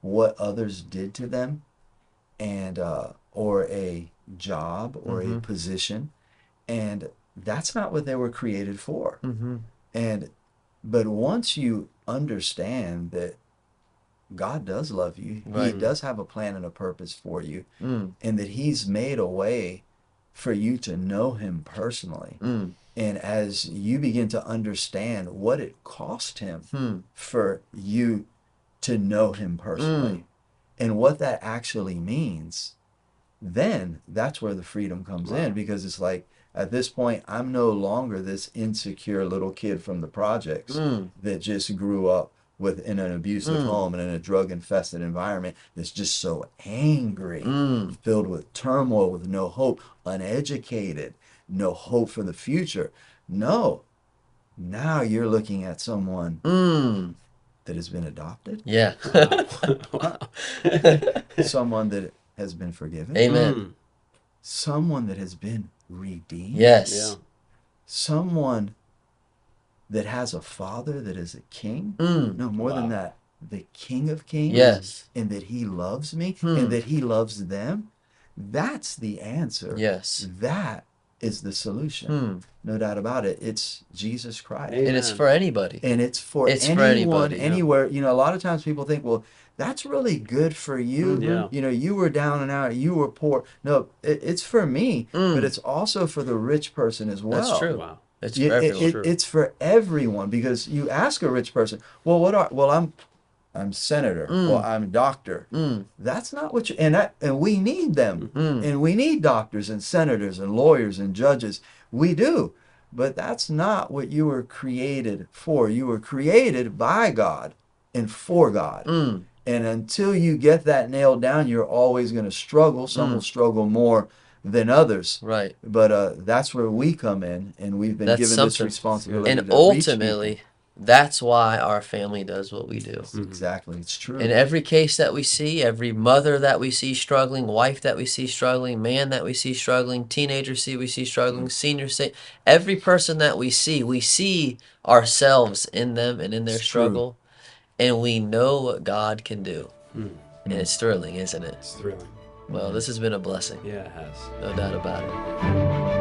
Speaker 1: what others did to them, and or a job or a position, and that's not what they were created for. And but once you understand that God does love you, He does have a plan and a purpose for you, and that He's made a way for you to know Him personally. And as you begin to understand what it cost Him for you to know Him personally, and what that actually means, then that's where the freedom comes in, because it's like, at this point, I'm no longer this insecure little kid from the projects that just grew up in an abusive home and in a drug-infested environment that's just so angry, filled with turmoil, with no hope, uneducated, no hope for the future. No. Now you're looking at someone that has been adopted.
Speaker 2: Yeah.
Speaker 1: Someone that has been forgiven.
Speaker 2: Amen.
Speaker 1: Someone that has been redeemed.
Speaker 2: Yes.
Speaker 3: Yeah.
Speaker 1: Someone that has a father that is a king. No, more than that, the King of Kings.
Speaker 2: Yes.
Speaker 1: And that He loves me and that He loves them. That's the answer.
Speaker 2: Yes.
Speaker 1: That is the solution. No doubt about it. It's Jesus Christ.
Speaker 2: And it's for anybody.
Speaker 1: And it's for anyone,
Speaker 2: anybody,
Speaker 1: anywhere. You know, a lot of times people think, well, that's really good for you.
Speaker 3: Yeah.
Speaker 1: You know, you were down and out, you were poor. No, it's for me, but it's also for the rich person as well.
Speaker 2: That's true.
Speaker 3: Wow.
Speaker 2: It's for everyone.
Speaker 1: It's for everyone, because you ask a rich person, well, I'm senator, well, I'm doctor. That's not what you, and we need them, and we need doctors and senators and lawyers and judges. We do, but that's not what you were created for. You were created by God and for God. And until you get that nailed down, you're always going to struggle. Some will struggle more than others.
Speaker 2: Right.
Speaker 1: But that's where we come in, and we've been given this responsibility.
Speaker 2: And
Speaker 1: to
Speaker 2: ultimately,
Speaker 1: reach
Speaker 2: That's why our family does what we do.
Speaker 1: Exactly. It's true.
Speaker 2: In every case that we see, every mother that we see struggling, wife that we see struggling, man that we see struggling, teenager we see struggling, senior every person that we see ourselves in them and in their
Speaker 1: It's true.
Speaker 2: struggle, and we know what God can do. And it's thrilling, isn't it?
Speaker 3: It's thrilling.
Speaker 2: Well, this has been a blessing.
Speaker 3: Yeah, it has.
Speaker 2: No doubt about it.